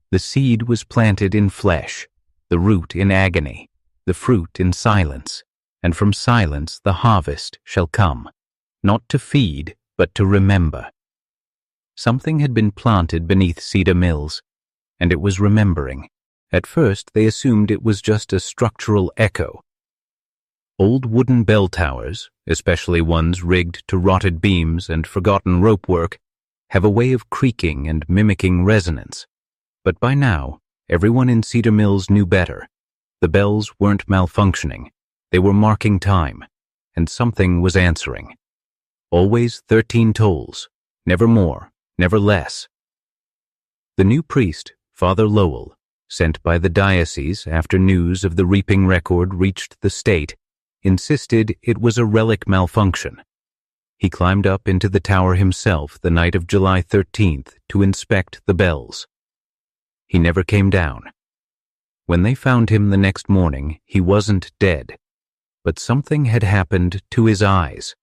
The seed was planted in flesh, the root in agony, the fruit in silence, and from silence the harvest shall come, not to feed, but to remember. Something had been planted beneath Cedar Mills, and it was remembering. At first they assumed it was just a structural echo. Old wooden bell towers, especially ones rigged to rotted beams and forgotten ropework, have a way of creaking and mimicking resonance. But by now, everyone in Cedar Mills knew better. The bells weren't malfunctioning. They were marking time, and something was answering. Always 13 tolls, never more, never less. The new priest, Father Lowell, sent by the diocese after news of the reaping record reached the state, insisted it was a relic malfunction. He climbed up into the tower himself the night of July 13th to inspect the bells. He never came down. When they found him the next morning, he wasn't dead, but something had happened to his eyes.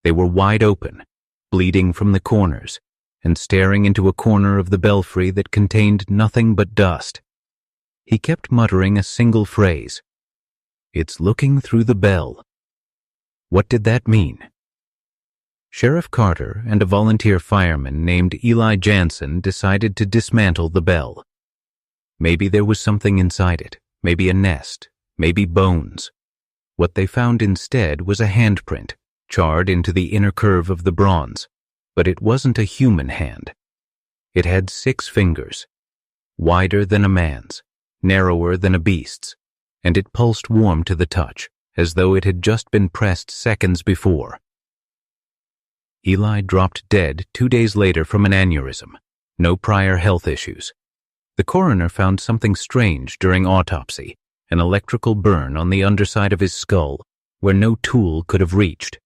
They were wide open, bleeding from the corners, and staring into a corner of the belfry that contained nothing but dust. He kept muttering a single phrase. "It's looking through the bell." What did that mean? Sheriff Carter and a volunteer fireman named Eli Jansen decided to dismantle the bell. Maybe there was something inside it, maybe a nest, maybe bones. What they found instead was a handprint, charred into the inner curve of the bronze, but it wasn't a human hand. It had 6 fingers, wider than a man's, narrower than a beast's, and it pulsed warm to the touch, as though it had just been pressed seconds before. Eli dropped dead 2 days later from an aneurysm. No prior health issues. The coroner found something strange during autopsy, an electrical burn on the underside of his skull where no tool could have reached.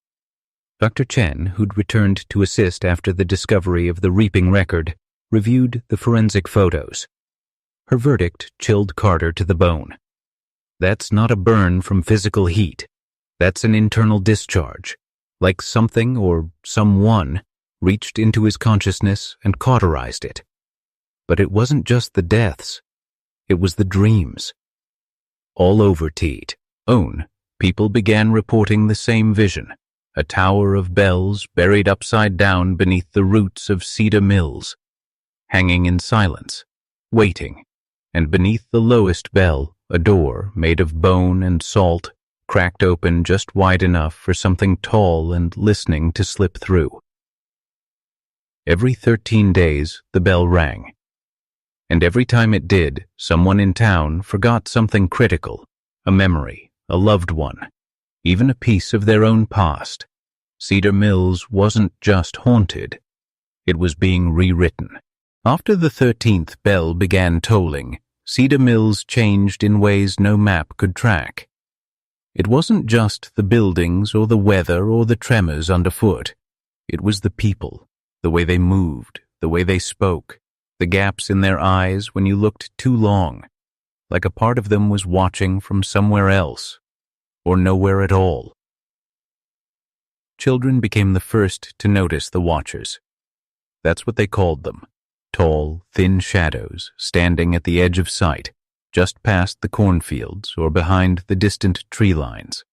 Dr. Chen, who'd returned to assist after the discovery of the reaping record, reviewed the forensic photos. Her verdict chilled Carter to the bone. That's not a burn from physical heat. That's an internal discharge, like something or someone reached into his consciousness and cauterized it. But it wasn't just the deaths. It was the dreams. All over Teat, people began reporting the same vision, a tower of bells buried upside down beneath the roots of Cedar Mills, hanging in silence, waiting, and beneath the lowest bell, a door made of bone and salt, cracked open just wide enough for something tall and listening to slip through. Every 13 days, the bell rang. And every time it did, someone in town forgot something critical, a memory, a loved one, even a piece of their own past. Cedar Mills wasn't just haunted. It was being rewritten. After the 13th bell began tolling, Cedar Mills changed in ways no map could track. It wasn't just the buildings or the weather or the tremors underfoot. It was the people, the way they moved, the way they spoke, the gaps in their eyes when you looked too long, like a part of them was watching from somewhere else, or nowhere at all. Children became the first to notice the watchers. That's what they called them, tall, thin shadows standing at the edge of sight, just past the cornfields or behind the distant tree lines.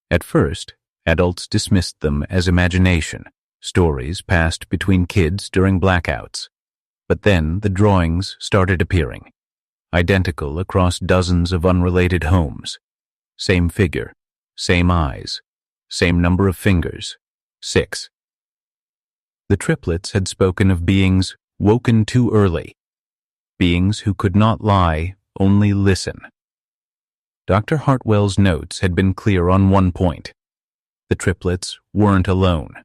At first, adults dismissed them as imagination, stories passed between kids during blackouts. But then the drawings started appearing, identical across dozens of unrelated homes. Same figure, same eyes, same number of fingers, 6. The triplets had spoken of beings woken too early, beings who could not lie, only listen. Dr. Hartwell's notes had been clear on one point. The triplets weren't alone.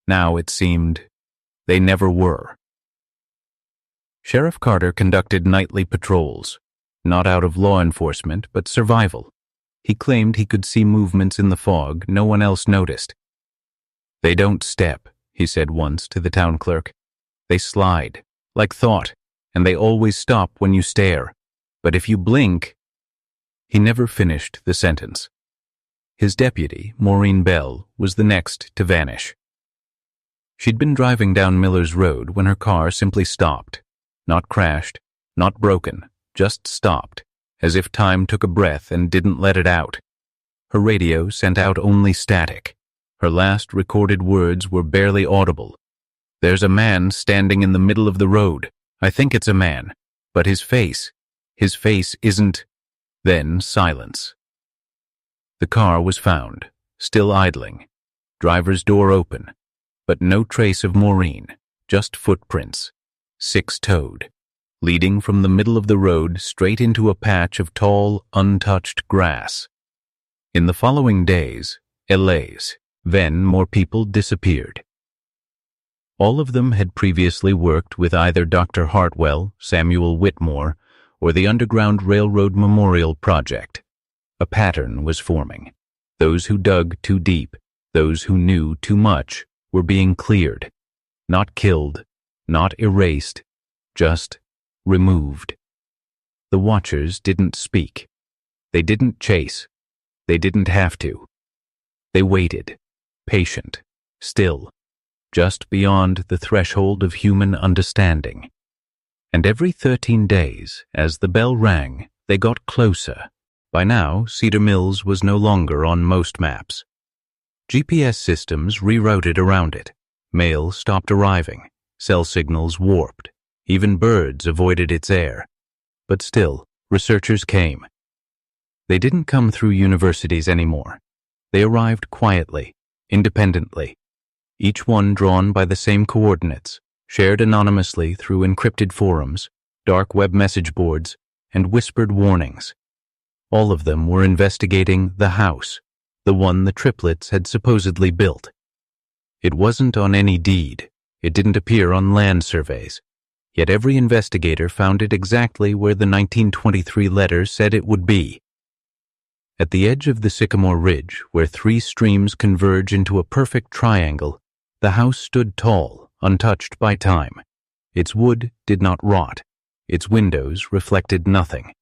Now it seemed they never were. Sheriff Carter conducted nightly patrols, not out of law enforcement, but survival. He claimed he could see movements in the fog no one else noticed. "They don't step," he said once to the town clerk. "They slide, like thought, and they always stop when you stare. But if you blink..." He never finished the sentence. His deputy, Maureen Bell, was the next to vanish. She'd been driving down Miller's Road when her car simply stopped. Not crashed, not broken, just stopped, as if time took a breath and didn't let it out. Her radio sent out only static. Her last recorded words were barely audible. "There's a man standing in the middle of the road. I think it's a man. But his face isn't..." Then silence. The car was found, still idling, driver's door open, but no trace of Maureen, just footprints, six-toed, leading from the middle of the road straight into a patch of tall, untouched grass. In the following days, then more people disappeared. All of them had previously worked with either Dr. Hartwell, Samuel Whitmore, or the Underground Railroad Memorial Project. A pattern was forming. Those who dug too deep, those who knew too much, were being cleared. Not killed, not erased, just removed. The watchers didn't speak. They didn't chase. They didn't have to. They waited, patient, still, just beyond the threshold of human understanding. And every 13 days, as the bell rang, they got closer. By now, Cedar Mills was no longer on most maps. GPS systems rerouted around it. Mail stopped arriving. Cell signals warped. Even birds avoided its air. But still, researchers came. They didn't come through universities anymore. They arrived quietly, independently, each one drawn by the same coordinates, shared anonymously through encrypted forums, dark web message boards, and whispered warnings. All of them were investigating the house, the one the Triplets had supposedly built. It wasn't on any deed. It didn't appear on land surveys. Yet every investigator found it exactly where the 1923 letter said it would be. At the edge of the Sycamore Ridge, where 3 streams converge into a perfect triangle, the house stood tall, untouched by time. Its wood did not rot. Its windows reflected nothing.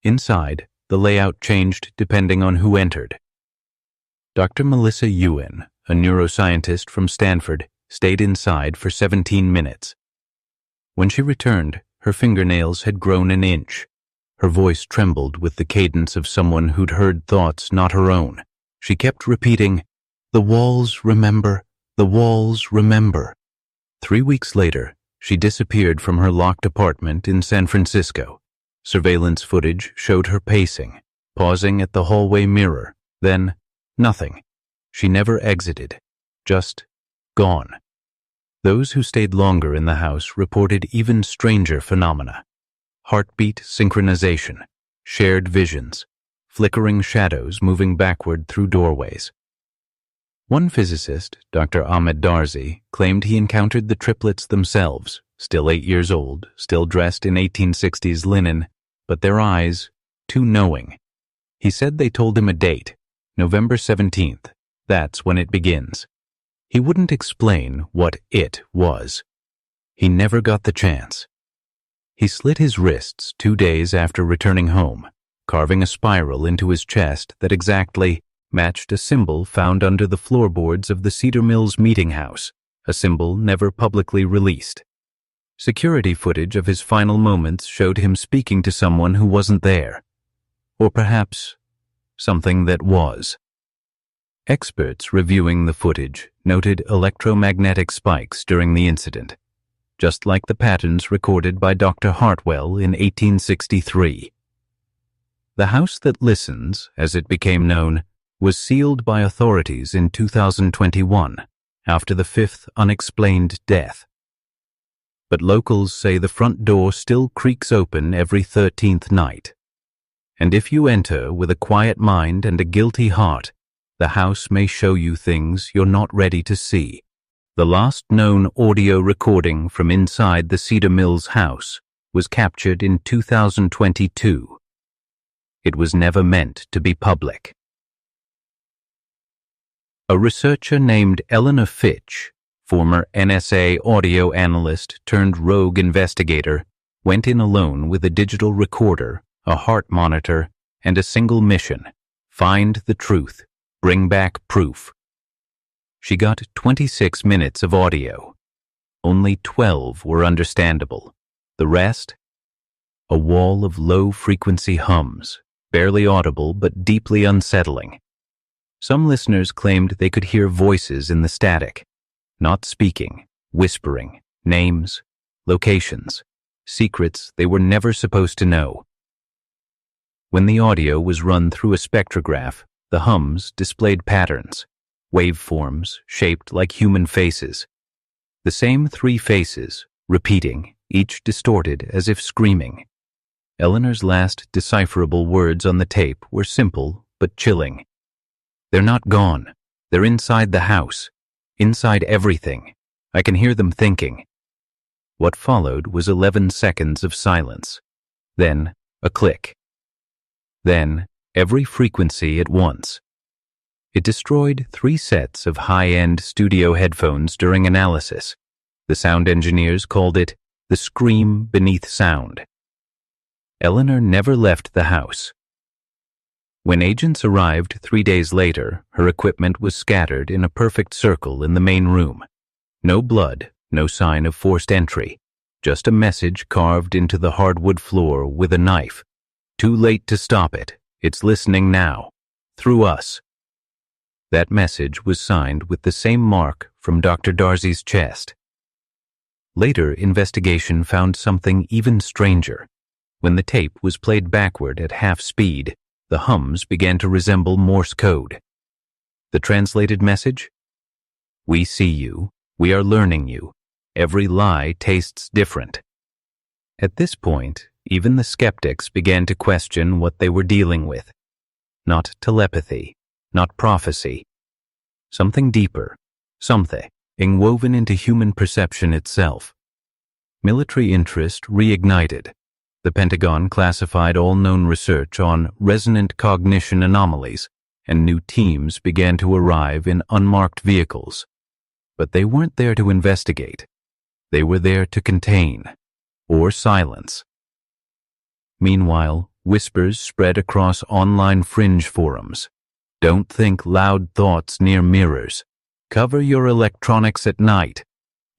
Inside, the layout changed depending on who entered. Dr. Melissa Ewan, a neuroscientist from Stanford, stayed inside for 17 minutes. When she returned, her fingernails had grown an inch. Her voice trembled with the cadence of someone who'd heard thoughts not her own. She kept repeating, "The walls remember, the walls remember." 3 weeks later, she disappeared from her locked apartment in San Francisco. Surveillance footage showed her pacing, pausing at the hallway mirror, then nothing. She never exited, just gone. Those who stayed longer in the house reported even stranger phenomena. Heartbeat synchronization, shared visions, flickering shadows moving backward through doorways. One physicist, Dr. Ahmed Darzi, claimed he encountered the Triplets themselves, still 8 years old, still dressed in 1860s linen, but their eyes, too knowing. He said they told him a date, November 17th. That's when it begins. He wouldn't explain what it was. He never got the chance. He slit his wrists 2 days after returning home, carving a spiral into his chest that exactly matched a symbol found under the floorboards of the Cedar Mills meeting house, a symbol never publicly released. Security footage of his final moments showed him speaking to someone who wasn't there, or perhaps something that was. Experts reviewing the footage noted electromagnetic spikes during the incident, just like the patterns recorded by Dr. Hartwell in 1863. The House That Listens, as it became known, was sealed by authorities in 2021, after the 5th unexplained death. But locals say the front door still creaks open every 13th night. And if you enter with a quiet mind and a guilty heart, the house may show you things you're not ready to see. The last known audio recording from inside the Cedar Mills house was captured in 2022. It was never meant to be public. A researcher named Eleanor Fitch, former NSA audio analyst turned rogue investigator, went in alone with a digital recorder, a heart monitor, and a single mission: find the truth, Bring back proof. She got 26 minutes of audio. Only 12 were understandable. The rest? A wall of low-frequency hums, barely audible but deeply unsettling. Some listeners claimed they could hear voices in the static, not speaking, whispering, names, locations, secrets they were never supposed to know. When the audio was run through a spectrograph, the hums displayed patterns, waveforms shaped like human faces. The same 3 faces, repeating, each distorted as if screaming. Eleanor's last decipherable words on the tape were simple but chilling. They're not gone. They're inside the house. Inside everything. I can hear them thinking. What followed was 11 seconds of silence. Then, a click. Then, every frequency at once. It destroyed 3 sets of high-end studio headphones during analysis. The sound engineers called it the scream beneath sound. Eleanor never left the house. When agents arrived 3 days later, her equipment was scattered in a perfect circle in the main room. No blood, no sign of forced entry, just a message carved into the hardwood floor with a knife. Too late to stop it. It's listening now. Through us. That message was signed with the same mark from Dr. Darcy's chest. Later, investigation found something even stranger. When the tape was played backward at half speed, the hums began to resemble Morse code. The translated message? We see you. We are learning you. Every lie tastes different. At this point, even the skeptics began to question what they were dealing with. Not telepathy, not prophecy. Something deeper, something woven into human perception itself. Military interest reignited. The Pentagon classified all known research on resonant cognition anomalies, and new teams began to arrive in unmarked vehicles. But they weren't there to investigate. They were there to contain, or silence. Meanwhile, whispers spread across online fringe forums. Don't think loud thoughts near mirrors. Cover your electronics at night.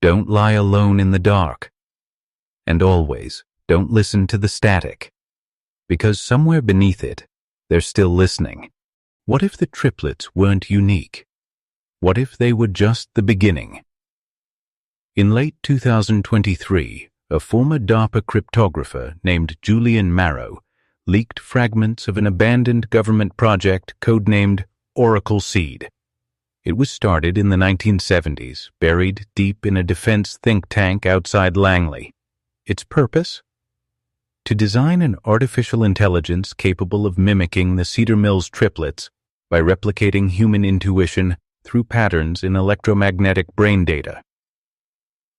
Don't lie alone in the dark. And always, don't listen to the static. Because somewhere beneath it, they're still listening. What if the triplets weren't unique? What if they were just the beginning? In late 2023, a former DARPA cryptographer named Julian Marrow leaked fragments of an abandoned government project codenamed Oracle Seed. It was started in the 1970s, buried deep in a defense think tank outside Langley. Its purpose? To design an artificial intelligence capable of mimicking the Cedar Mills triplets by replicating human intuition through patterns in electromagnetic brain data.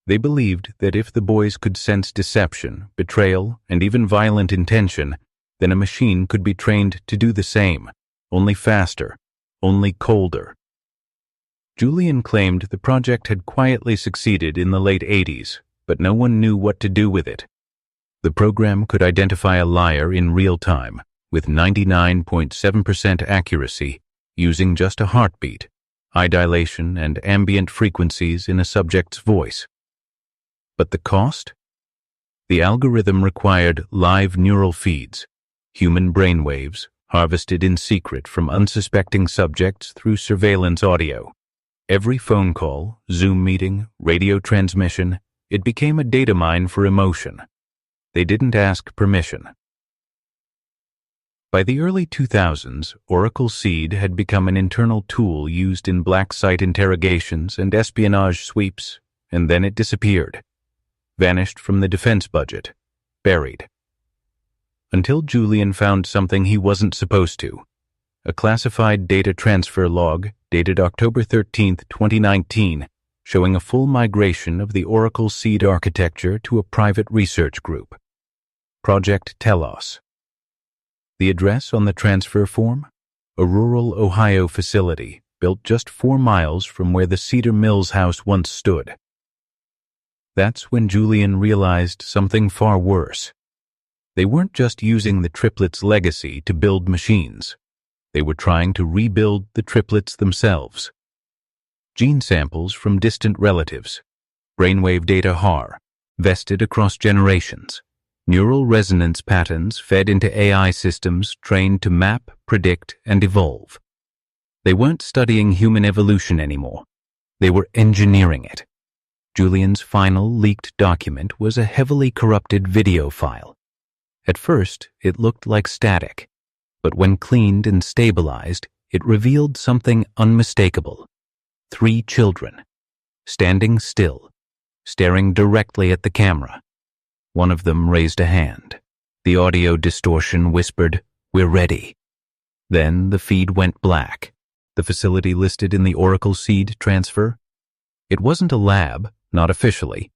They believed that if the boys could sense deception, betrayal, and even violent intention, then a machine could be trained to do the same, only faster, only colder. Julian claimed the project had quietly succeeded in the late 80s, but no one knew what to do with it. The program could identify a liar in real time, with 99.7% accuracy, using just a heartbeat, eye dilation, and ambient frequencies in a subject's voice. But the cost? The algorithm required live neural feeds, human brainwaves, harvested in secret from unsuspecting subjects through surveillance audio. Every phone call, Zoom meeting, radio transmission, it became a data mine for emotion. They didn't ask permission. By the early 2000s, Oracle Seed had become an internal tool used in black site interrogations and espionage sweeps, and then it disappeared. Vanished from the defense budget. Buried. Until Julian found something he wasn't supposed to. A classified data transfer log dated October 13, 2019, showing a full migration of the Oracle Seed architecture to a private research group. Project Telos. The address on the transfer form? A rural Ohio facility built just 4 miles from where the Cedar Mills house once stood. That's when Julian realized something far worse. They weren't just using the triplets' legacy to build machines. They were trying to rebuild the triplets themselves. Gene samples from distant relatives, brainwave data vested across generations, neural resonance patterns fed into AI systems trained to map, predict, and evolve. They weren't studying human evolution anymore. They were engineering it. Julian's final leaked document was a heavily corrupted video file. At first, it looked like static, but when cleaned and stabilized, it revealed something unmistakable. 3 children, standing still, staring directly at the camera. One of them raised a hand. The audio distortion whispered, "We're ready." Then the feed went black. The facility listed in the Oracle seed transfer. It wasn't a lab, not officially.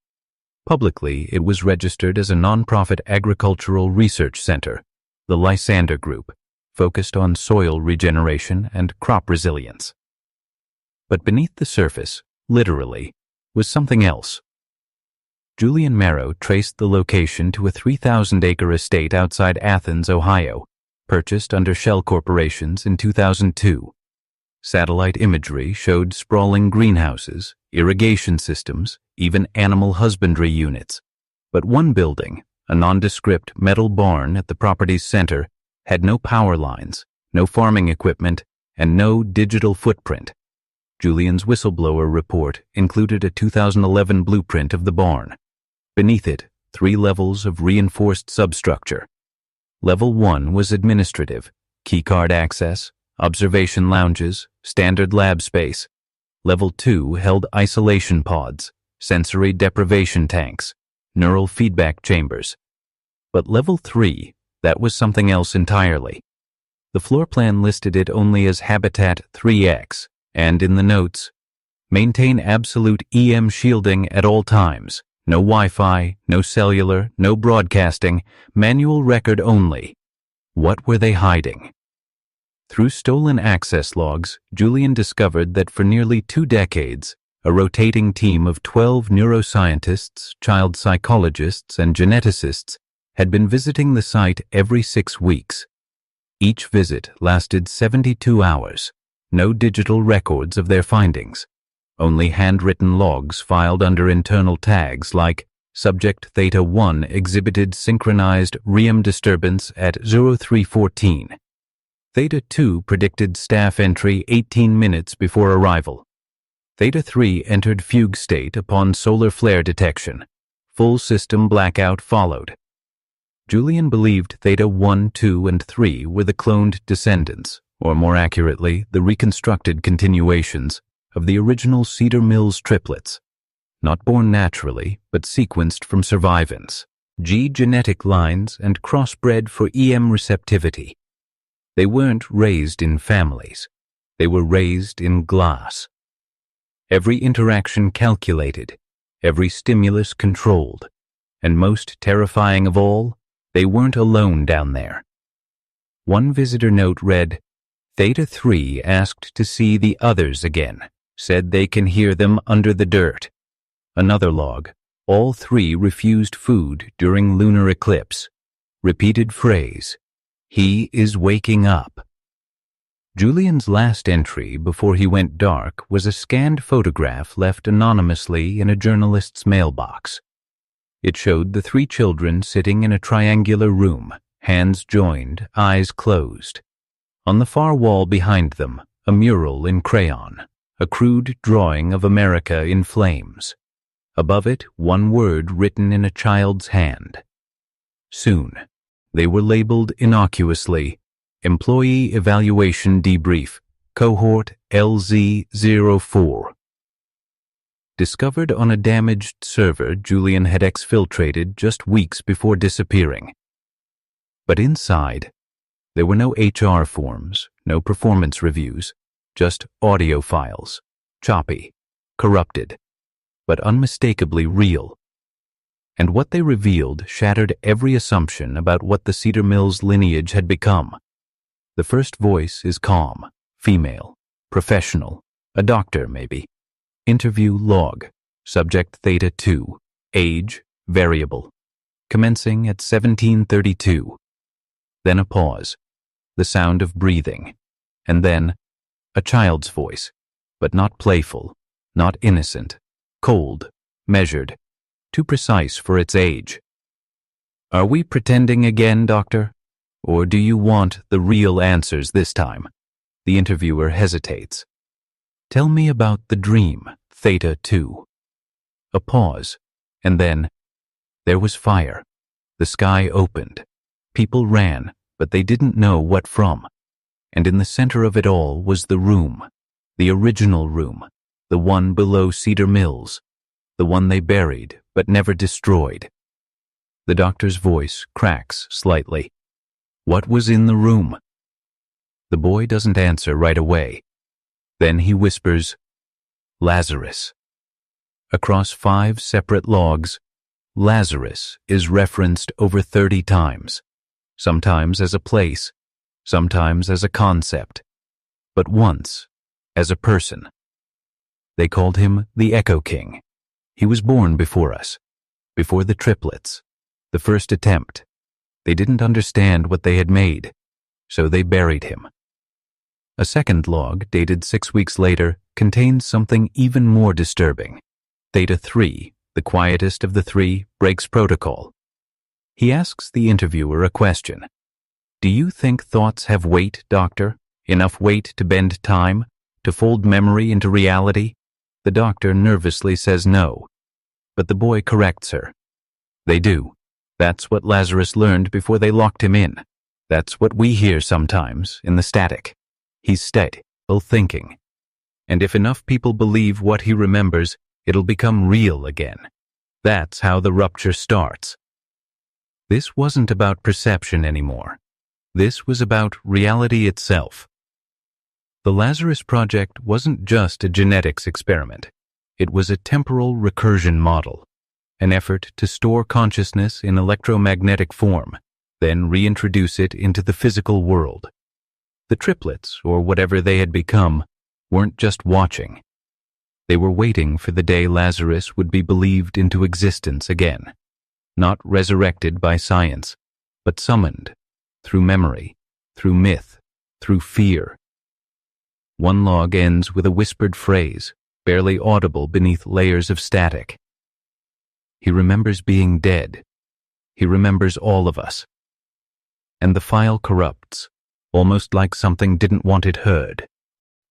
Publicly, it was registered as a nonprofit agricultural research center, the Lysander Group, focused on soil regeneration and crop resilience. But beneath the surface, literally, was something else. Julian Marrow traced the location to a 3,000-acre estate outside Athens, Ohio, purchased under Shell Corporations in 2002. Satellite imagery showed sprawling greenhouses, irrigation systems, even animal husbandry units. But one building, a nondescript metal barn at the property's center, had no power lines, no farming equipment, and no digital footprint. Julian's whistleblower report included a 2011 blueprint of the barn. Beneath it, 3 levels of reinforced substructure. Level 1 was administrative, keycard access, observation lounges, standard lab space. Level 2 held isolation pods, sensory deprivation tanks, neural feedback chambers. But Level 3, that was something else entirely. The floor plan listed it only as Habitat 3X, and in the notes, maintain absolute EM shielding at all times. No Wi-Fi, no cellular, no broadcasting, manual record only. What were they hiding? Through stolen access logs, Julian discovered that for nearly 2 decades, a rotating team of 12 neuroscientists, child psychologists, and geneticists had been visiting the site every 6 weeks. Each visit lasted 72 hours. No digital records of their findings. Only handwritten logs filed under internal tags like Subject Theta 1 exhibited synchronized REM disturbance at 0314. Theta 2 predicted staff entry 18 minutes before arrival. Theta 3 entered fugue state upon solar flare detection. Full system blackout followed. Julian believed Theta 1, 2, and 3 were the cloned descendants, or more accurately, the reconstructed continuations of the original Cedar Mills triplets, not born naturally, but sequenced from survivance, G genetic lines, and crossbred for EM receptivity. They weren't raised in families. They were raised in glass. Every interaction calculated, every stimulus controlled, and most terrifying of all, they weren't alone down there. One visitor note read, Theta 3 asked to see the others again. Said they can hear them under the dirt. Another log, all 3 refused food during lunar eclipse. Repeated phrase, he is waking up. Julian's last entry before he went dark was a scanned photograph left anonymously in a journalist's mailbox. It showed the 3 children sitting in a triangular room, hands joined, eyes closed. On the far wall behind them, a mural in crayon. A crude drawing of America in flames. Above it, one word written in a child's hand. Soon, they were labeled innocuously, Employee Evaluation Debrief, Cohort LZ04. Discovered on a damaged server Julian had exfiltrated just weeks before disappearing. But inside, there were no HR forms, no performance reviews, just audio files, choppy, corrupted, but unmistakably real. And what they revealed shattered every assumption about what the Cedar Mills lineage had become. The first voice is calm, female, professional, a doctor maybe. Interview log, subject Theta 2, age, variable, commencing at 1732. Then a pause, the sound of breathing. And then, a child's voice, but not playful, not innocent, cold, measured, too precise for its age. "Are we pretending again, doctor? Or do you want the real answers this time?" The interviewer hesitates. "Tell me about the dream, Theta 2. A pause, and then, there was fire. The sky opened. People ran, but they didn't know what from. And in the center of it all was the room, the original room, the one below Cedar Mills, the one they buried but never destroyed." The doctor's voice cracks slightly. "What was in the room?" The boy doesn't answer right away. Then he whispers, "Lazarus." Across 5 separate logs, Lazarus is referenced over 30 times, sometimes as a place, sometimes as a concept, but once as a person. They called him the Echo King. He was born before us, before the Triplets, the first attempt. They didn't understand what they had made, so they buried him. A second log, dated 6 weeks later, contains something even more disturbing. Theta 3, the quietest of the 3, breaks protocol. He asks the interviewer a question. "Do you think thoughts have weight, doctor? Enough weight to bend time, to fold memory into reality?" The doctor nervously says no, but the boy corrects her. "They do. That's what Lazarus learned before they locked him in. That's what we hear sometimes in the static. He's still thinking. And if enough people believe what he remembers, it'll become real again. That's how the rupture starts." This wasn't about perception anymore. This was about reality itself. The Lazarus Project wasn't just a genetics experiment. It was a temporal recursion model, an effort to store consciousness in electromagnetic form, then reintroduce it into the physical world. The Triplets, or whatever they had become, weren't just watching. They were waiting for the day Lazarus would be believed into existence again, not resurrected by science, but summoned through memory, through myth, through fear. One log ends with a whispered phrase, barely audible beneath layers of static. "He remembers being dead. He remembers all of us." And the file corrupts, almost like something didn't want it heard.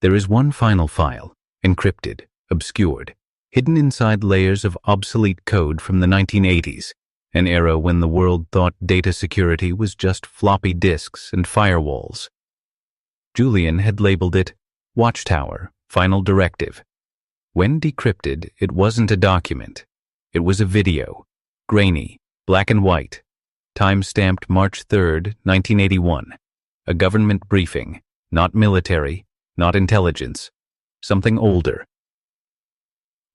There is one final file, encrypted, obscured, hidden inside layers of obsolete code from the 1980s, an era when the world thought data security was just floppy disks and firewalls. Julian had labeled it Watchtower, Final Directive. When decrypted, it wasn't a document. It was a video, grainy, black and white, time-stamped March 3rd, 1981. A government briefing, not military, not intelligence, something older.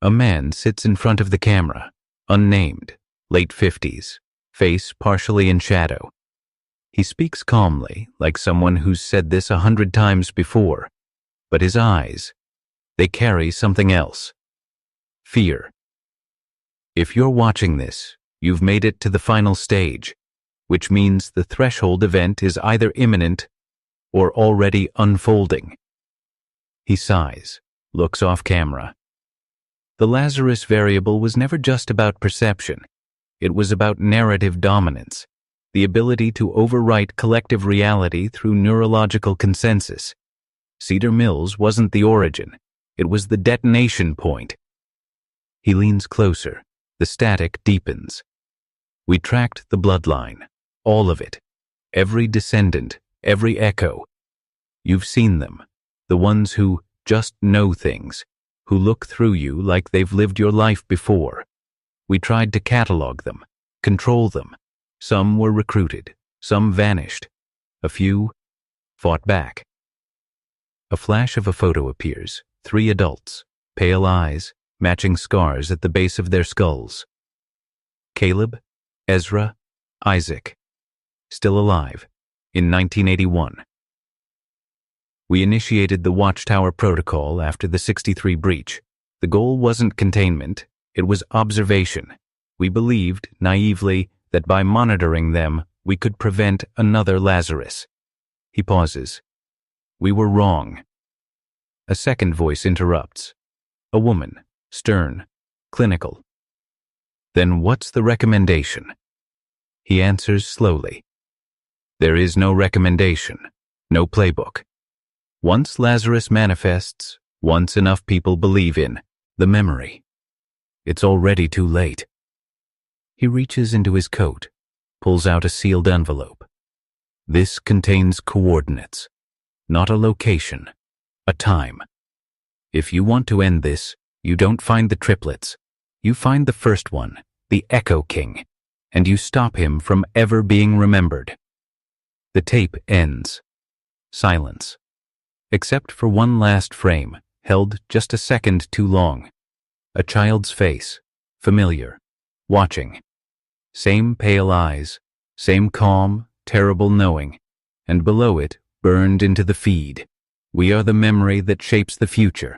A man sits in front of the camera, unnamed, late 50s, face partially in shadow. He speaks calmly, like someone who's said this 100 times before, but his eyes, they carry something else. Fear. If you're watching this, you've made it to the final stage, which means the threshold event is either imminent or already unfolding. He sighs, looks off camera. The Lazarus variable was never just about perception. It was about narrative dominance, the ability to overwrite collective reality through neurological consensus. Cedar Mills wasn't the origin. It was the detonation point. He leans closer. The static deepens. We tracked the bloodline, all of it, every descendant, every echo. You've seen them, the ones who just know things, who look through you like they've lived your life before. We tried to catalog them, control them. Some were recruited, some vanished. A few fought back. A flash of a photo appears, 3 adults, pale eyes, matching scars at the base of their skulls. Caleb, Ezra, Isaac, still alive, in 1981. We initiated the Watchtower Protocol after the 63 breach. The goal wasn't containment, it was observation. We believed, naively, that by monitoring them, we could prevent another Lazarus. He pauses. We were wrong. A second voice interrupts. A woman, stern, clinical. Then what's the recommendation? He answers slowly. There is no recommendation, no playbook. Once Lazarus manifests, once enough people believe in the memory, it's already too late. He reaches into his coat, pulls out a sealed envelope. This contains coordinates, not a location, a time. If you want to end this, you don't find the triplets. You find the first one, the Echo King, and you stop him from ever being remembered. The tape ends. Silence. Except for one last frame, held just a second too long. A child's face, familiar, watching. Same pale eyes, same calm, terrible knowing, and below it, burned into the feed. We are the memory that shapes the future.